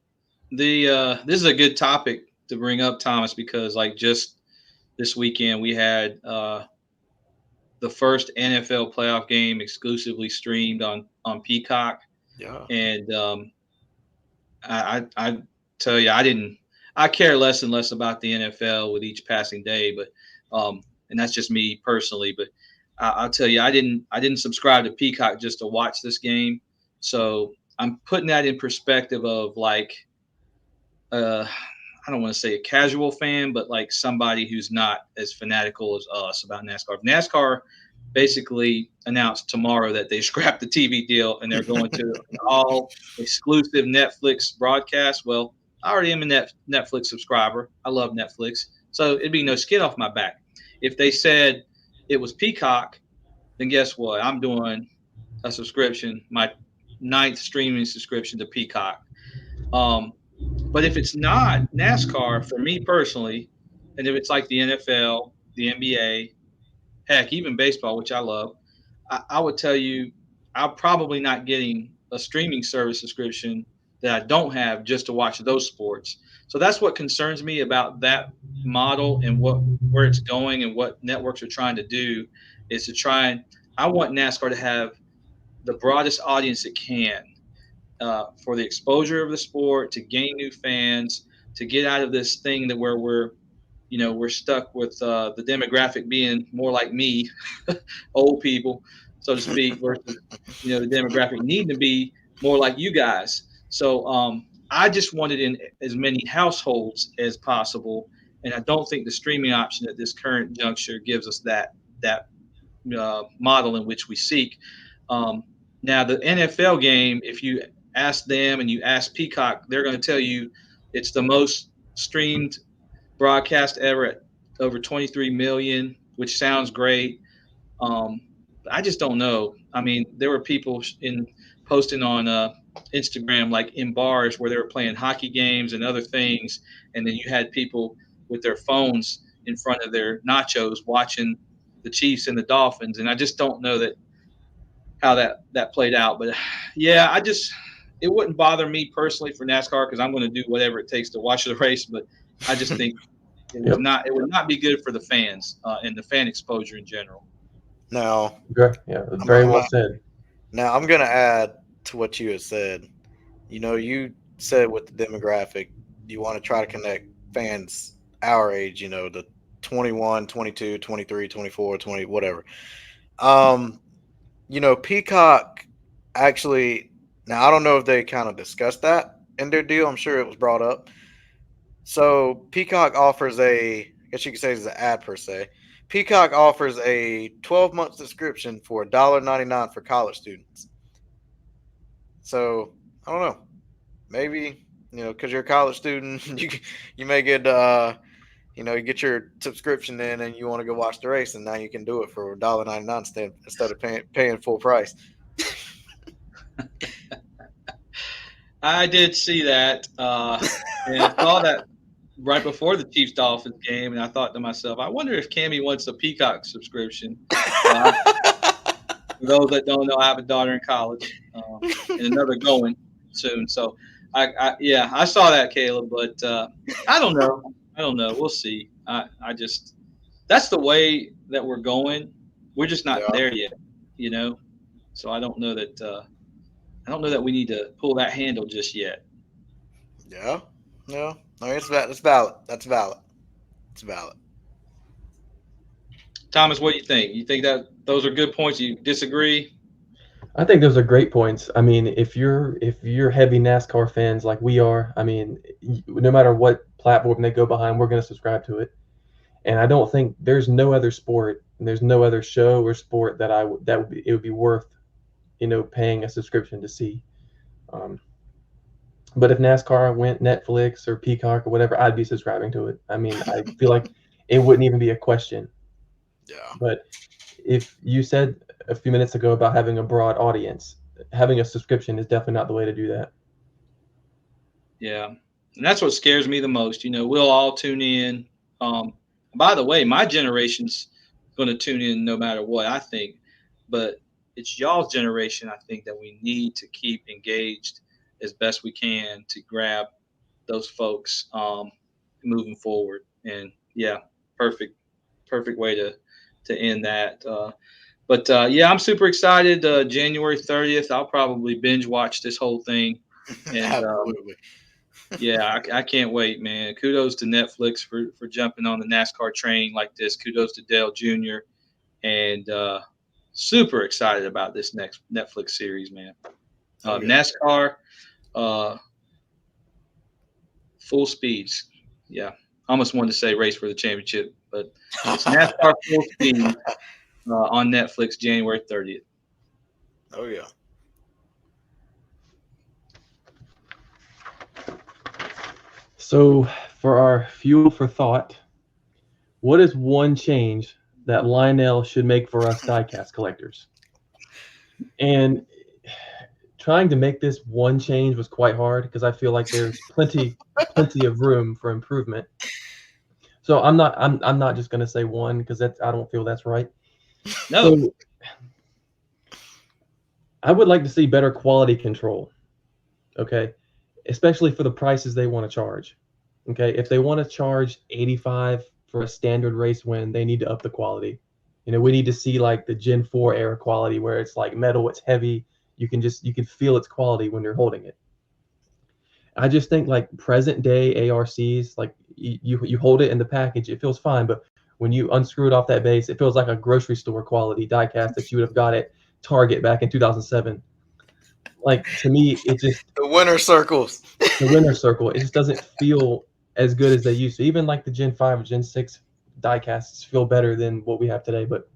the this is a good topic to bring up, Thomas, because like just this weekend we had the first NFL playoff game exclusively streamed on Peacock, Yeah, and I tell you, I care less and less about the NFL with each passing day, but and that's just me personally. But I'll tell you, I didn't subscribe to Peacock just to watch this game, so I'm putting that in perspective of like uh, I don't want to say a casual fan, but like somebody who's not as fanatical as us about NASCAR. NASCAR basically announced tomorrow that they scrapped the TV deal and they're going to an all exclusive Netflix broadcast. Well, I already am a Netflix subscriber. I love Netflix. So it'd be no skin off my back. If they said it was Peacock, then guess what? I'm doing a subscription, my ninth streaming subscription to Peacock. Um, but if it's not NASCAR, for me personally, and if it's like the NFL, the NBA, heck, even baseball, which I love, I would tell you I'm probably not getting a streaming service subscription that I don't have just to watch those sports. So that's what concerns me about that model and what where it's going and what networks are trying to do is to try and I want NASCAR to have the broadest audience it can for the exposure of the sport, to gain new fans, to get out of this thing that where we're stuck with the demographic being more like me, old people, so to speak, versus the demographic needing to be more like you guys. So I just want it in as many households as possible, and I don't think the streaming option at this current juncture gives us that model in which we seek. Um, Now, the NFL game, if you ask them and you ask Peacock, they're going to tell you it's the most streamed broadcast ever at over 23 million, which sounds great. Um, I just don't know. I mean, there were people in posting on Instagram, like in bars where they were playing hockey games and other things, and then you had people with their phones in front of their nachos watching the Chiefs and the Dolphins, and I just don't know that how that played out. But yeah, it wouldn't bother me personally for NASCAR because I'm going to do whatever it takes to watch the race. But I just think Yep. it would not be good for the fans and the fan exposure in general. now Yeah, I'm, very I'm well said. now I'm gonna add to what you had said. You said with the demographic, you want to try to connect fans our age, the 21, 22, 23, 24, 20, whatever. Peacock actually, now I don't know if they kind of discussed that in their deal. I'm sure it was brought up. So Peacock offers I guess you could say it's an ad per se. Peacock offers a 12-month subscription for $1.99 for college students. So I don't know. Maybe, because you're a college student, you may get you get your subscription in and you want to go watch the race, and now you can do it for $1.99 instead of paying full price. I did see that, and I saw that right before the Chiefs Dolphins game, and I thought to myself, I wonder if Cammy wants a Peacock subscription. For those that don't know, I have a daughter in college, and another going soon. So, I saw that, Caleb, but I don't know. We'll see. That's the way that we're going. We're just not Yeah. there yet, So I don't know that we need to pull that handle just yet. Yeah. No, it's valid. That's valid. It's valid. Thomas, what do you think? You think that those are good points? You disagree? I think those are great points. I mean, if you're heavy NASCAR fans like we are, I mean, no matter what platform they go behind, we're going to subscribe to it. And I don't think there's no other sport, and there's no other show or sport that it would be worth, paying a subscription to see. But if NASCAR went Netflix or Peacock or whatever, I'd be subscribing to it. I mean, I feel like it wouldn't even be a question. Yeah. But if you said a few minutes ago about having a broad audience, having a subscription is definitely not the way to do that. Yeah. And that's what scares me the most. We'll all tune in. By the way, my generation's going to tune in no matter what, I think. But it's y'all's generation, I think, that we need to keep engaged as best we can to grab those folks moving forward. And yeah, perfect way to end that. But I'm super excited. January 30th, I'll probably binge watch this whole thing. And Absolutely. I can't wait, man. Kudos to Netflix for jumping on the NASCAR train like this. Kudos to Dale Jr. And super excited about this next Netflix series, man. NASCAR Full Speeds. Yeah, I almost wanted to say Race for the Championship, but it's NASCAR Full Speed on Netflix January 30th. Oh, yeah. So for our fuel for thought, what is one change that Lionel should make for us diecast collectors? And trying to make this one change was quite hard because I feel like there's plenty of room for improvement. So I'm not just gonna say one because I don't feel that's right. No. So I would like to see better quality control. Okay, especially for the prices they want to charge. Okay, if they want to charge 85 for a standard race win, they need to up the quality. We need to see like the Gen 4 era quality where it's like metal, it's heavy. You can feel its quality when you're holding it. I just think like present day ARCs, like you hold it in the package, it feels fine, but when you unscrew it off that base, it feels like a grocery store quality diecast that you would have got at Target back in 2007. Like to me, it just the winner circles. The winner circle. It just doesn't feel as good as they used to. Even like the Gen 5 or Gen 6 diecasts feel better than what we have today. But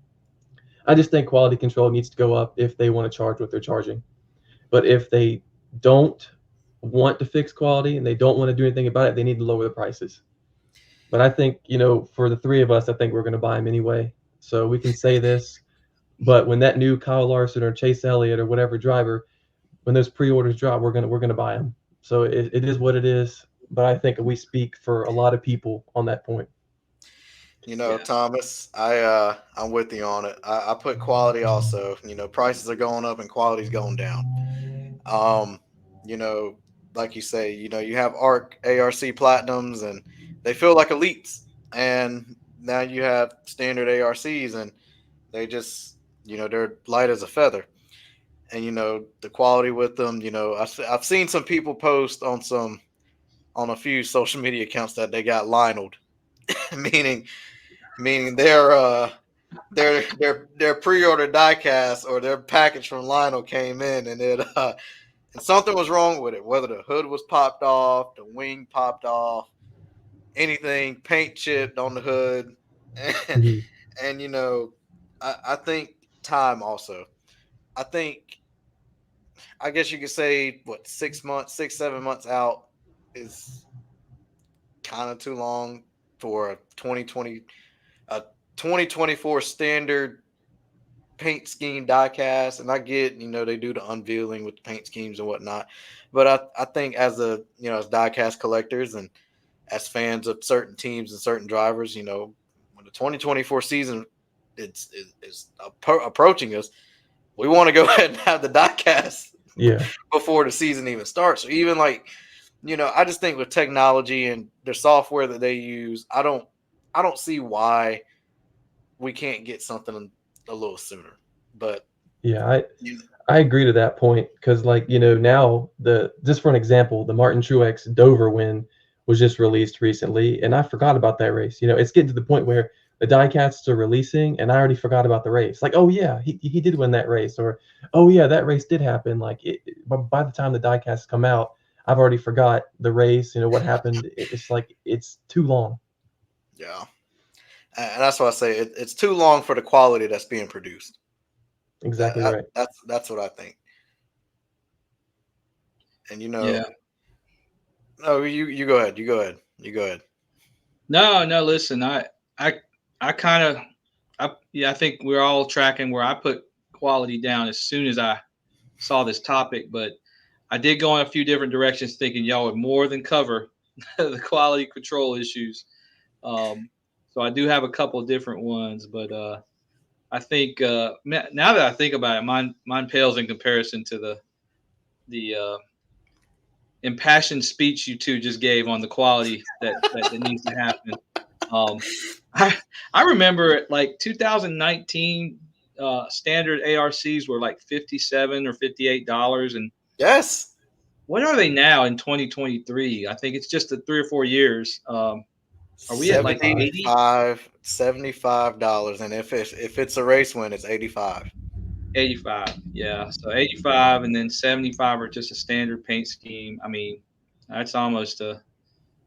I just think quality control needs to go up if they want to charge what they're charging. But if they don't want to fix quality and they don't want to do anything about it, they need to lower the prices. But I think, for the three of us, I think we're going to buy them anyway. So we can say this. But when that new Kyle Larson or Chase Elliott or whatever driver, when those pre-orders drop, we're gonna buy them. So it is what it is. But I think we speak for a lot of people on that point. Thomas, I'm with you on it. I put quality also. Prices are going up and quality's going down. Like you say, you have ARC Platinums and they feel like elites. And now you have standard ARCs and they just, they're light as a feather. And, the quality with them, I've seen some people post on some on a few social media accounts that they got Lionel'd, meaning their pre-order diecast or their package from Lionel came in and and something was wrong with it. Whether the hood was popped off, the wing popped off, anything, paint chipped on the hood, and Mhm. I think time also. I guess you could say what 6 months, 6, 7 months out is kind of too long for a 2024 standard paint scheme diecast. And I get, they do the unveiling with the paint schemes and whatnot. But I think as as diecast collectors and as fans of certain teams and certain drivers, when the 2024 season is approaching us, we want to go ahead and have the diecast Yeah. before the season even starts. So even I just think with technology and the software that they use, I don't see why we can't get something a little sooner. But Yeah, I agree to that point because, like, now just for an example, the Martin Truex Dover win was just released recently, and I forgot about that race. It's getting to the point where the diecasts are releasing, and I already forgot about the race. Like, oh yeah, he did win that race, or oh yeah, that race did happen. Like, by the time the diecasts come out, I've already forgot the race. What happened. It's like it's too long. yeah, and that's why I say it's too long for the quality that's being produced. Exactly right. That's what I think. And Yeah. no, you go ahead. You go ahead. No, listen, I kind of, I think we're all tracking where I put quality down as soon as I saw this topic, but I did go in a few different directions thinking y'all would more than cover the quality control issues. So I do have a couple of different ones, but I think now that I think about it, mine pales in comparison to the impassioned speech you two just gave on the quality that needs to happen. Um, I remember like 2019 standard ARCs were like $57 or $58, and Yes. what are they now in 2023? I think it's just 3 or 4 years. Are we at like 80? $75, and if it's a race win, it's 85. 85, yeah. So 85 and then 75 are just a standard paint scheme. I mean, that's almost a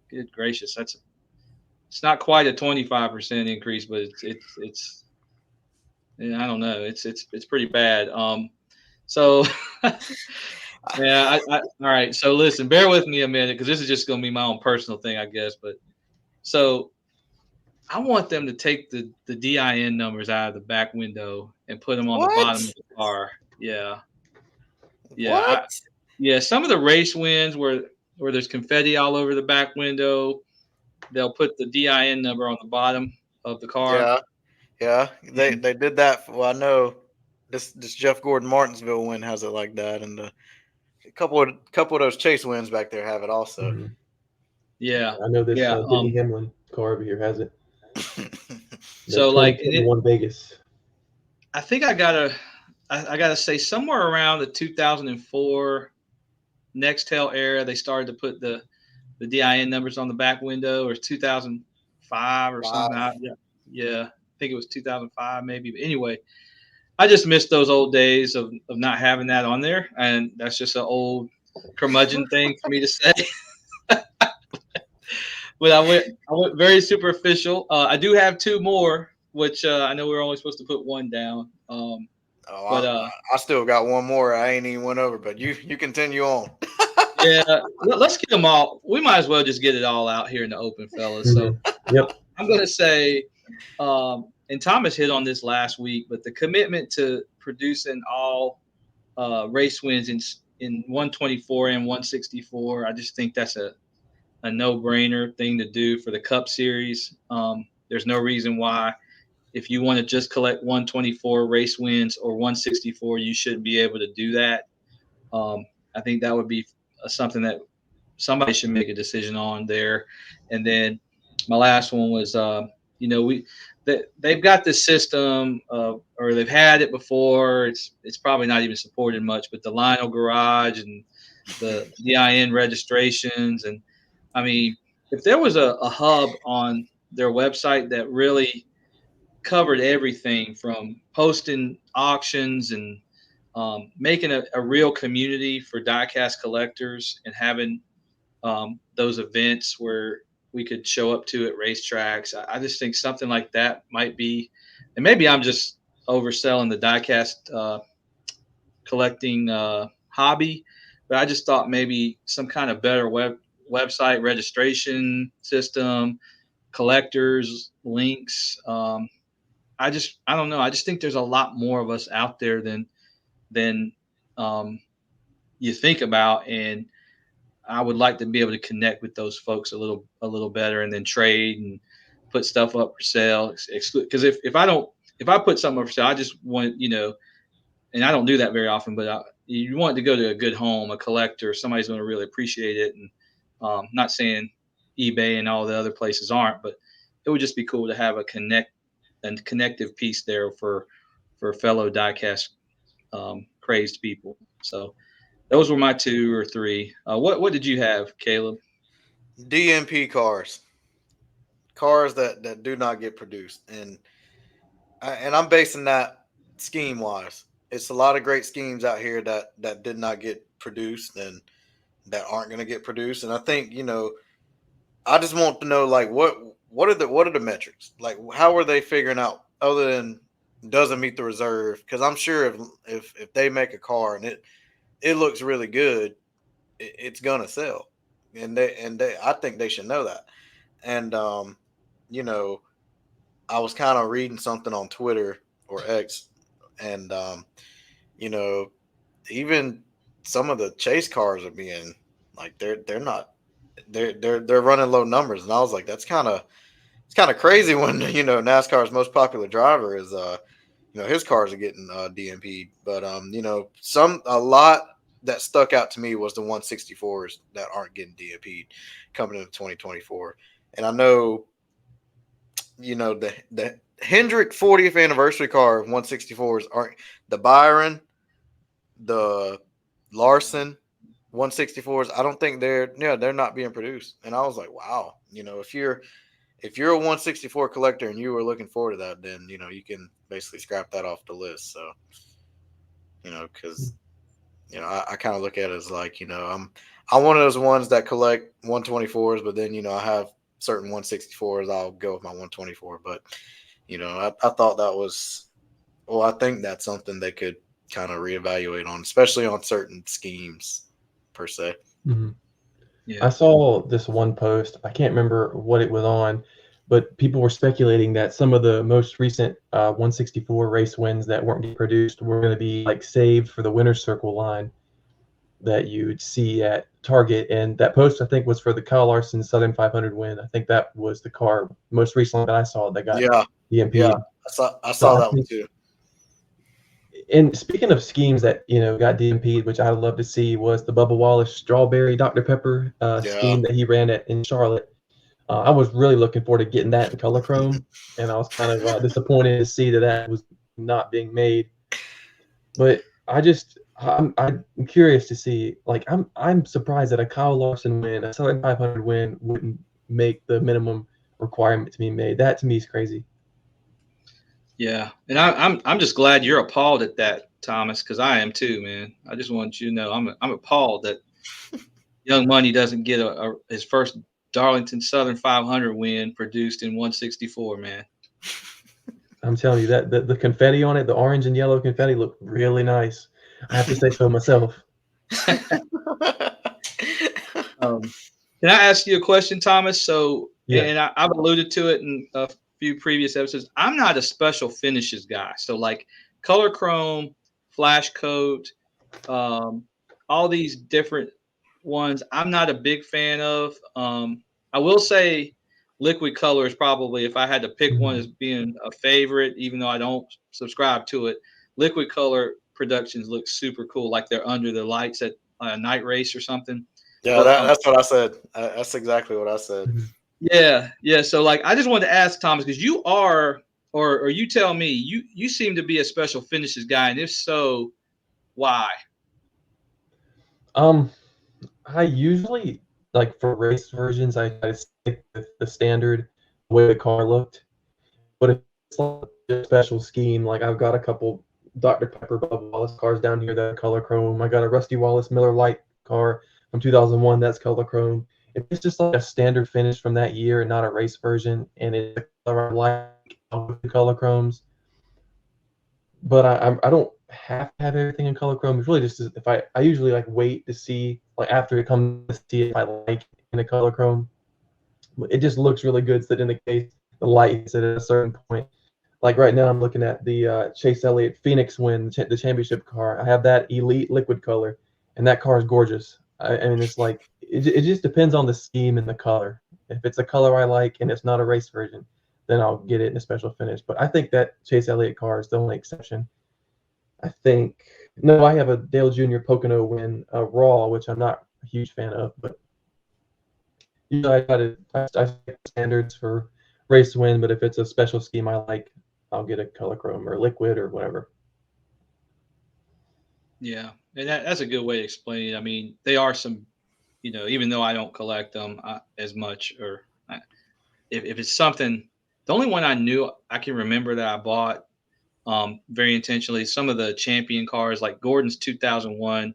good gracious. It's not quite a 25% increase, but it's yeah, I don't know. It's pretty bad. So yeah, all right. So listen, bear with me a minute because this is just going to be my own personal thing, I guess. But so I want them to take the DIN numbers out of the back window and put them on the What? bottom of the car. Yeah, yeah, What? yeah. Some of the race wins where there's confetti all over the back window, they'll put the DIN number on the bottom of the car. Yeah, yeah. They did that. Well, I know this Jeff Gordon Martinsville win has it like that, and a couple of those Chase wins back there have it also. Mhm. Yeah, I know this yeah. Denny Hamlin car over here has it. The So like 2021 Vegas. I think I gotta say somewhere around the 2004 Nextel era, they started to put the DIN numbers on the back window, or 2005 or something. Yeah, I think it was 2005 maybe. But anyway, I just missed those old days of not having that on there, and that's just an old curmudgeon thing for me to say. But I went very superficial. I do have two more, which I know we were only supposed to put one down. But I still got one more. I ain't even went over, but you continue on. yeah, let's get them all. We might as well just get it all out here in the open, fellas. So Yep. I'm going to say, and Thomas hit on this last week, but the commitment to producing all race wins in 124 and 164, I just think that's a no-brainer thing to do for the Cup Series. There's no reason why, if you want to just collect 124 race wins or 164, you shouldn't be able to do that. I think that would be something that somebody should make a decision on there. And then my last one was, they've got this system, or they've had it before. It's probably not even supported much, but the Lionel Garage and the DIN registrations, and I mean, if there was a hub on their website that really covered everything from posting auctions and making a real community for diecast collectors and having those events where we could show up to at racetracks. I just think something like that might be, and maybe I'm just overselling the diecast collecting hobby, but I just thought maybe some kind of better website registration system, collectors links. I don't know. I just think there's a lot more of us out there than you think about, and I would like to be able to connect with those folks a little better, and then trade and put stuff up for sale. Because if I put something up for sale, I just want and I don't do that very often, but you want it to go to a good home, a collector, somebody's going to really appreciate it. And not saying eBay and all the other places aren't, but it would just be cool to have a connective piece there for fellow diecast crazed people. So those were my 2 or 3. What did you have, Kaleb? DMP cars that do not get produced, and I'm basing that scheme wise. It's a lot of great schemes out here that did not get produced and that aren't going to get produced. And I think I just want to know, like, what are the metrics? Like, how are they figuring out other than doesn't meet the reserve? Because I'm sure if they make a car and it looks really good, it's gonna sell, and I think they should know that. And I was kind of reading something on Twitter or X, and even some of the chase cars are being like they're not they're running low numbers, and I was like, it's kind of crazy when NASCAR's most popular driver is his cars are getting DMP'd, but a lot that stuck out to me was the 164s that aren't getting DMP'd coming into 2024, and I know the Hendrick 40th anniversary car 164s aren't the Byron, the Larson 164s. I don't think they're not being produced. And I was like, wow, if you're a 164 collector and you were looking forward to that, then you can basically scrap that off the list. So because I kind of look at it as like I'm one of those ones that collect 124s, but then I have certain 164s. I'll go with my 124, but I thought that was I think that's something they could kind of reevaluate on, especially on certain schemes per se. Mm-hmm. Yeah. I saw this one post. I can't remember what it was on, but people were speculating that some of the most recent 164 race wins that weren't getting produced were going to be like saved for the winner's circle line that you'd see at Target. And that post, I think, was for the Kyle Larson Southern 500 win. I think that was the car most recently that I saw that got DMP'd. Yeah, I saw that one too. And speaking of schemes that got DMP'd, which I'd love to see, was the Bubba Wallace Strawberry Dr. Pepper scheme that he ran in Charlotte. I was really looking forward to getting that in color chrome, and I was kind of disappointed to see that was not being made. But I'm curious to see. Like, I'm surprised that a Kyle Larson win, a Southern 500 win, wouldn't make the minimum requirement to be made. That to me is crazy. Yeah, and I'm just glad you're appalled at that, Thomas, because I am too, man. I just want you to know I'm appalled that Young Money doesn't get his first Darlington Southern 500 win produced in 164, man. I'm telling you that the confetti on it, the orange and yellow confetti, looked really nice. I have to say so myself. Can I ask you a question, Thomas? So, yeah. And I've alluded to it in a few previous episodes. I'm not a special finishes guy. So, like color chrome, flash coat, all these different ones, I'm not a big fan of. I will say liquid color is probably, if I had to pick one as being a favorite, even though I don't subscribe to it, liquid color productions look super cool, like they're under the lights at a night race or something. Yeah, that's what I said. That's exactly what I said. Yeah. So, like, I just wanted to ask Thomas, because you are, or you tell me, you seem to be a special finishes guy, and if so, why? I usually like for race versions, I try to stick with the standard way the car looked. But if it's like a special scheme, like I've got a couple Dr. Pepper Bubba Wallace cars down here that are color chrome. I got a Rusty Wallace Miller Lite car from 2001 that's color chrome. If it's just like a standard finish from that year and not a race version, and it's a color I like, I'll go with the color chromes. But I don't have to have everything in color chrome. It's really just if I usually like wait to see like after it comes to see if I like it in a color chrome. It just looks really good sitting in the case. The light hits it at a certain point. Like right now, I'm looking at the Chase Elliott Phoenix Win, the championship car. I have that elite liquid color, and that car is gorgeous. I mean, it's like it just depends on the scheme and the color. If it's a color I like and it's not a race version, then I'll get it in a special finish. But I think that Chase Elliott car is the only exception. I think no, I have a Dale Jr. Pocono Win Raw, which I'm not a huge fan of, but usually I stick standards for race win. But if it's a special scheme I like, I'll get a color chrome or liquid or whatever. Yeah, and that's a good way to explain it. I mean, they are some, even though I don't collect them as much, or if it's something, the only one I can remember that I bought very intentionally, some of the champion cars, like Gordon's 2001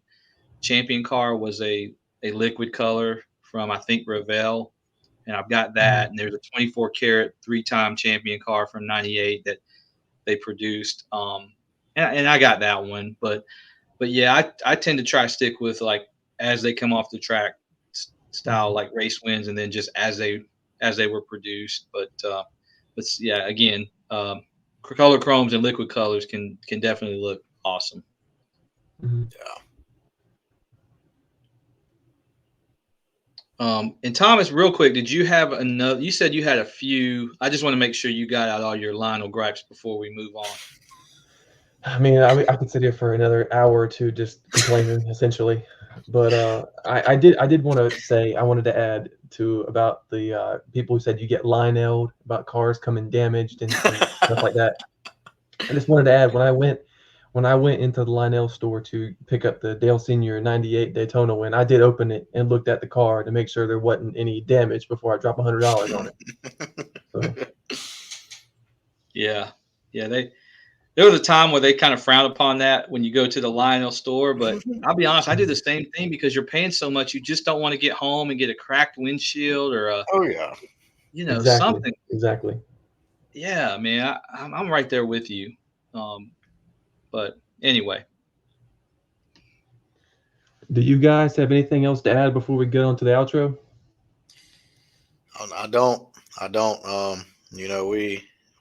champion car was a liquid color from, I think, Revell. And I've got that. And there's a 24 karat 3-time champion car from 98 that they produced. And I got that one. But yeah, I tend to try to stick with like as they come off the track style, like race wins, and then just as they were produced. But yeah, again, color chromes and liquid colors can definitely look awesome. Mm-hmm. And Thomas, real quick, did you have another? You said you had a few. I just want to make sure you got out all your Lionel gripes before we move on. I mean, I could sit here for another hour or two just complaining, essentially. But I did want to say I wanted to add to about the people who said you get Lionel'd about cars coming damaged and stuff like that. I just wanted to add when I went into the Lionel store to pick up the Dale Senior '98 Daytona Win, I did open it and looked at the car to make sure there wasn't any damage before I dropped $100 on it. So. Yeah, there was a time where they kind of frown upon that when you go to the Lionel store. But I'll be honest, I do the same thing because you're paying so much. You just don't want to get home and get a cracked windshield or Exactly. something. Exactly. Yeah, man, I'm right there with you. But anyway. Do you guys have anything else to add before we get on to the outro? I don't.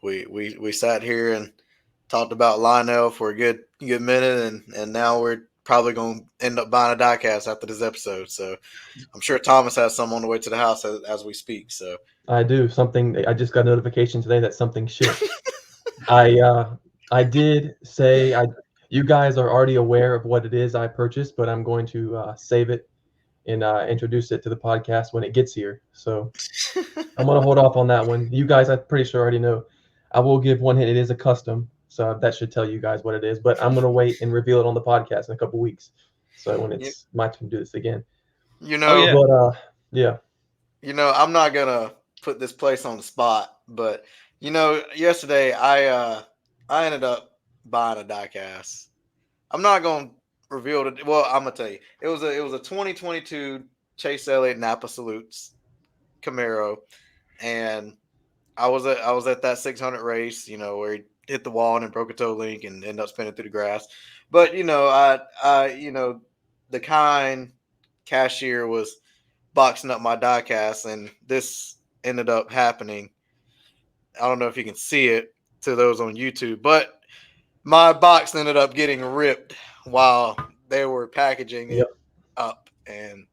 We sat here and talked about Lionel for a good minute, and now we're probably going to end up buying a diecast after this episode. So I'm sure Thomas has some on the way to the house as we speak. So I do. I just got a notification today that something shipped. I did say you guys are already aware of what it is I purchased, but I'm going to save it and introduce it to the podcast when it gets here. So I'm going to hold off on that one. You guys, I'm pretty sure already know. I will give one hint. It is a custom, so that should tell you guys what it is. But I'm going to wait and reveal it on the podcast in a couple weeks. So when it's my turn to do this again. Yeah. Yeah. I'm not going to put this place on the spot, but yesterday I ended up buying a diecast. I'm not going to reveal it. Well, I'm going to tell you. It was a 2022 Chase Elliott Napa Salutes Camaro, and I was at that 600 race, where he hit the wall and then broke a toe link and ended up spinning through the grass. But the kind cashier was boxing up my diecast, and this ended up happening. I don't know if you can see it to those on YouTube, but my box ended up getting ripped while they were packaging it up, and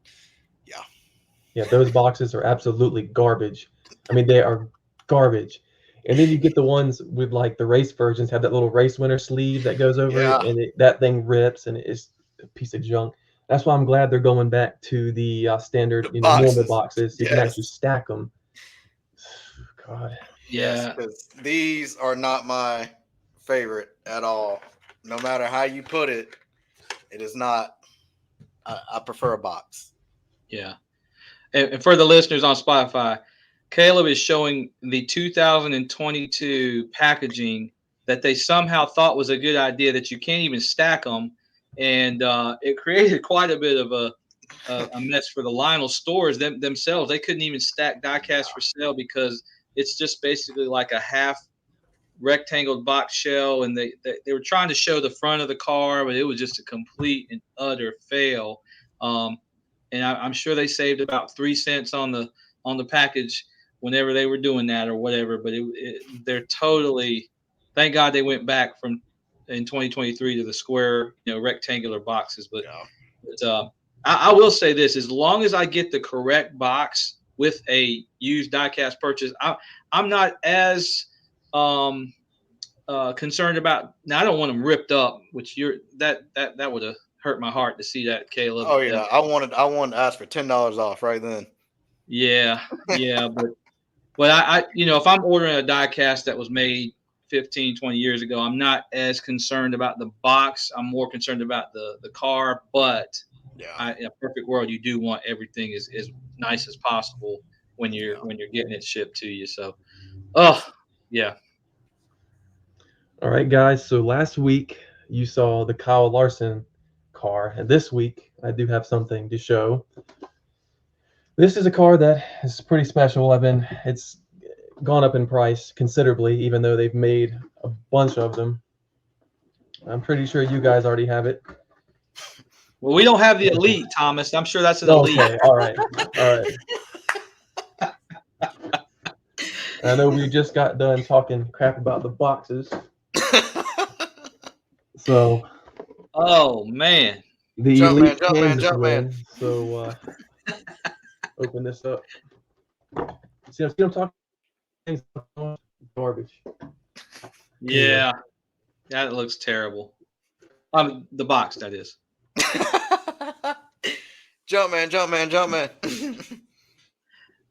yeah, those boxes are absolutely garbage. I mean, they are garbage. And then you get the ones with like the race versions have that little race winner sleeve that goes over it, and that thing rips, and it's a piece of junk. That's why I'm glad they're going back to the standard, normal boxes. So you can actually stack them. God. Yeah. Yes, these are not my favorite at all. No matter how you put it, it is not. I prefer a box. Yeah. And for the listeners on Spotify, Kaleb is showing the 2022 packaging that they somehow thought was a good idea, that you can't even stack them, and it created quite a bit of a mess for the Lionel stores themselves. They couldn't even stack diecast for sale because it's just basically like a half rectangle box shell, and they were trying to show the front of the car, but it was just a complete and utter fail. And I'm sure they saved about 3 cents on the package whenever they were doing that or whatever. But they're totally, thank God they went back from in 2023 to the square, rectangular boxes. But I will say this: as long as I get the correct box with a used diecast purchase, I'm not as concerned about. Now I don't want them ripped up, which that would have hurt my heart to see that, Kaleb. Oh yeah, I wanted to ask for $10 off right then. Yeah, but I if I'm ordering a diecast that was made 15, 20 years ago, I'm not as concerned about the box. I'm more concerned about the car. But in a perfect world, you do want everything as nice as possible when you're getting it shipped to you. So, yeah. All right, guys. So last week you saw the Kyle Larson car, and this week I do have something to show. This is a car that is pretty special. It's gone up in price considerably, even though they've made a bunch of them. I'm pretty sure you guys already have it. Well, we don't have the Elite, Thomas. I'm sure that's an Elite. Okay, all right. I know we just got done talking crap about the boxes. So. Oh man. The Elite Kansas win. So open this up. See I'm talking garbage. Yeah, that looks terrible. The box, that is. Jumpman.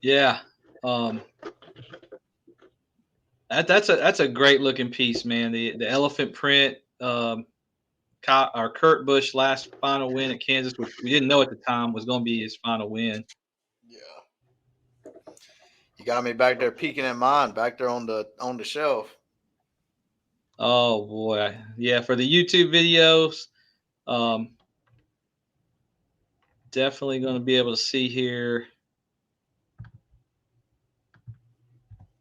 Yeah. That's a great looking piece, man. The elephant print. Our Kurt Busch last final win at Kansas, which we didn't know at the time was going to be his final win. Yeah. You got me back there peeking at mine, back there on the shelf. Oh boy, yeah. For the YouTube videos, definitely going to be able to see here.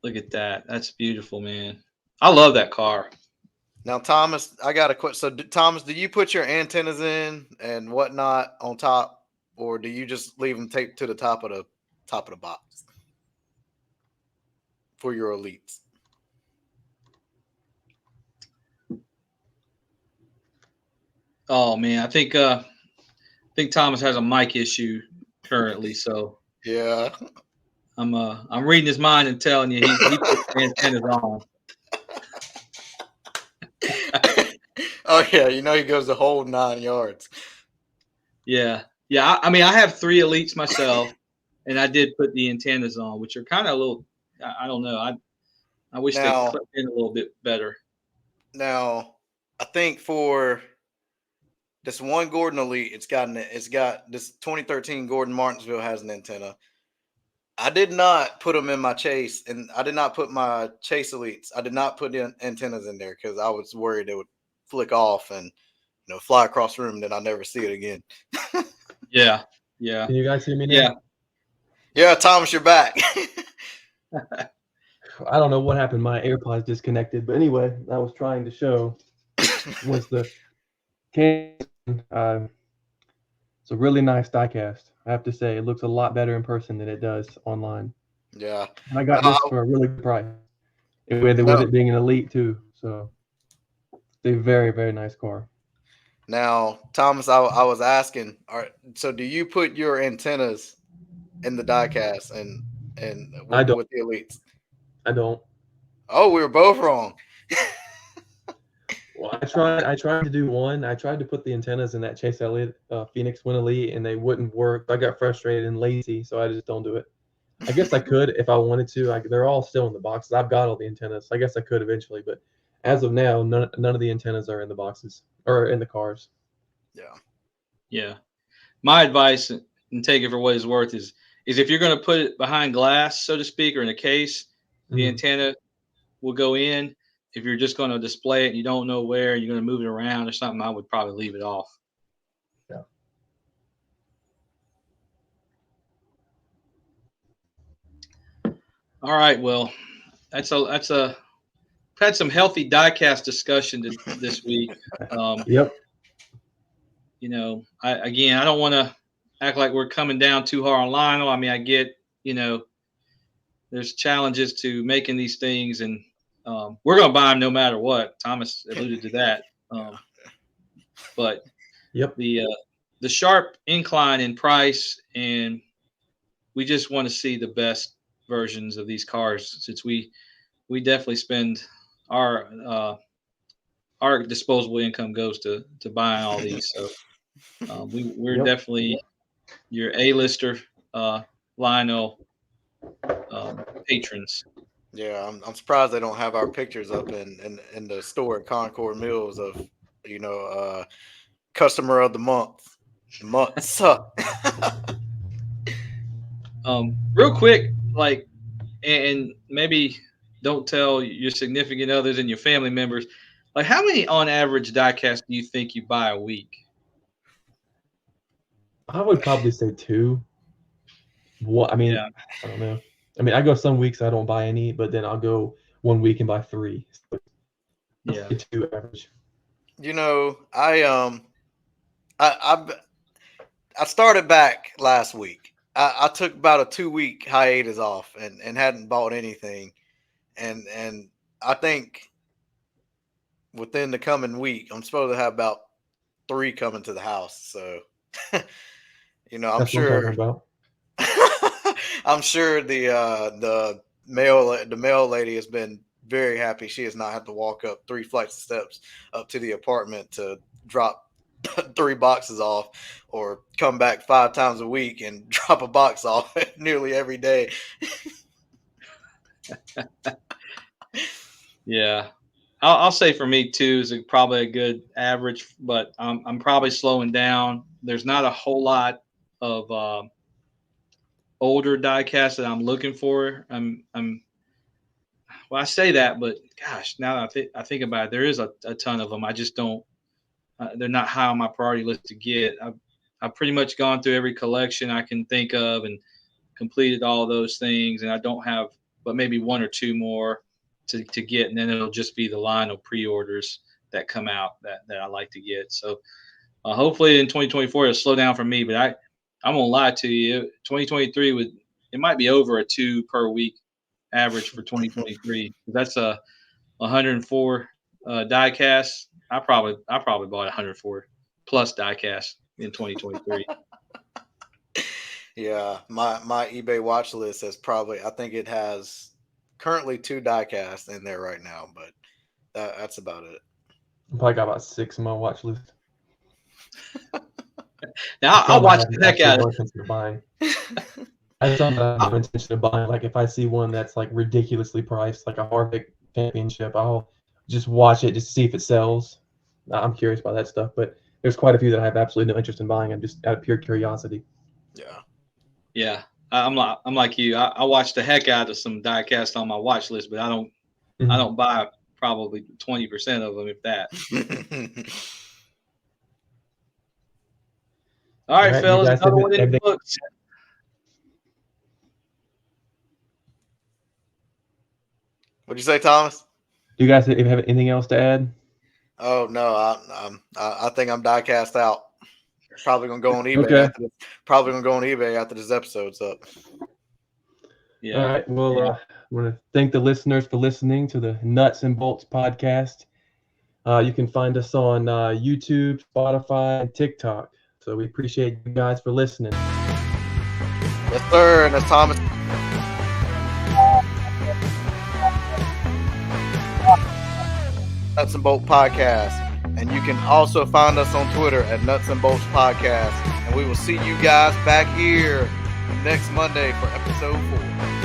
Look at that. That's beautiful, man. I love that car. Now, Thomas, I got a question. So, Thomas, do you put your antennas in and whatnot on top, or do you just leave them taped to the top of the box for your Elites? Oh man, I think Thomas has a mic issue currently. So yeah, I'm reading his mind and telling you he puts antennas on. Oh yeah, he goes the whole 9 yards. Yeah. I mean, I have 3 Elites myself, and I did put the antennas on, which are kind of a little. I don't know. I wish they clipped in a little bit better. Now, I think for this one Gordon Elite, it's got this 2013 Gordon Martinsville has an antenna. I did not put them in my Chase, and I did not put my Chase Elites. I did not put the antennas in there because I was worried they would flick off and fly across the room, then I'll never see it again. Yeah. Can you guys hear me now? Yeah, Thomas, you're back. I don't know what happened. My AirPods disconnected, but anyway, I was trying to show was the Kansas. It's a really nice diecast. I have to say, it looks a lot better in person than it does online. Yeah, and I got this for a really good price. With it being an Elite too, so it's a very, very nice car. Now, Thomas, I was asking, so do you put your antennas in the diecast and with the Elites? I don't. Oh, we were both wrong. Well, I tried to do one. I tried to put the antennas in that Chase Elliott Phoenix Win Elite, and they wouldn't work. I got frustrated and lazy, so I just don't do it. I guess I could if I wanted to. They're all still in the boxes. I've got all the antennas. I guess I could eventually, but as of now, none of the antennas are in the boxes or in the cars. Yeah. Yeah. My advice, and take it for what it's worth, is is if you're going to put it behind glass, so to speak, or in a case, the antenna will go in. If you're just going to display it and you don't know where, you're going to move it around or something, I would probably leave it off. Yeah. All right. Well, that's had some healthy diecast discussion this week. Yep. You know, I don't want to act like we're coming down too hard on Lionel. I mean, I get, you know, there's challenges to making these things, and we're going to buy them no matter what. Thomas alluded to that. But yep, the sharp incline in price, and we just want to see the best versions of these cars, since we definitely spend our disposable income goes to buying all these. So we're definitely your A-lister Lionel patrons. Yeah, I'm surprised they don't have our pictures up in the store at Concord Mills of, you know, customer of the month. Real quick, like, and maybe don't tell your significant others and your family members, like, how many on average diecast do you think you buy a week? I would probably say 2. What I mean, I don't know. I mean, I go some weeks I don't buy any, but then I'll go one week and buy 3. So yeah, 2 average. You know, I started back last week. I took about a 2-week hiatus off and hadn't bought anything, and I think within the coming week I'm supposed to have about 3 coming to the house. So, you know, That's what I'm talking about. I'm sure the mail lady has been very happy. She has not had to walk up 3 flights of steps up to the apartment to drop 3 boxes off, or come back 5 times a week and drop a box off nearly every day. Yeah, I'll say for me 2 is probably a good average, but I'm probably slowing down. There's not a whole lot of older diecast that I'm looking for. Well, I say that, but gosh, now that I think about it, there is a ton of them. I just don't. They're not high on my priority list to get. I've pretty much gone through every collection I can think of and completed all those things, and I don't have but maybe 1 or 2 more to get, and then it'll just be the line of pre-orders that come out that I like to get. So hopefully in 2024 it'll slow down for me, but I'm gonna lie to you, 2023 it might be over a 2 per week average for 2023. That's a 104 diecast. I probably bought 104 plus diecast in 2023. Yeah, my eBay watch list has I think it has currently 2 diecast in there right now, but that's about it. I probably got about 6 on my watch list. Now I'll watch the heck out of it. I just don't have no intention of buying. Like, if I see one that's like ridiculously priced, like a Harvick Championship, I'll just watch it just to see if it sells. I'm curious about that stuff, but there's quite a few that I have absolutely no interest in buying. I'm just out of pure curiosity. Yeah. I'm like you. I watch the heck out of some diecast on my watch list, but I don't buy probably 20% of them, if that. All right, fellas. Another one in the books. What'd you say, Thomas? Do you guys have anything else to add? Oh no, I think I'm diecast out. Probably gonna go on eBay. Okay. After this episode's up. Yeah. All right. Well, I want to thank the listeners for listening to the Nuts and Bolts podcast. You can find us on YouTube, Spotify, and TikTok. So we appreciate you guys for listening. Yes, sir. And that's Thomas. Nuts and Bolts Podcast. And you can also find us on Twitter at Nuts and Bolts Podcast. And we will see you guys back here next Monday for episode 4.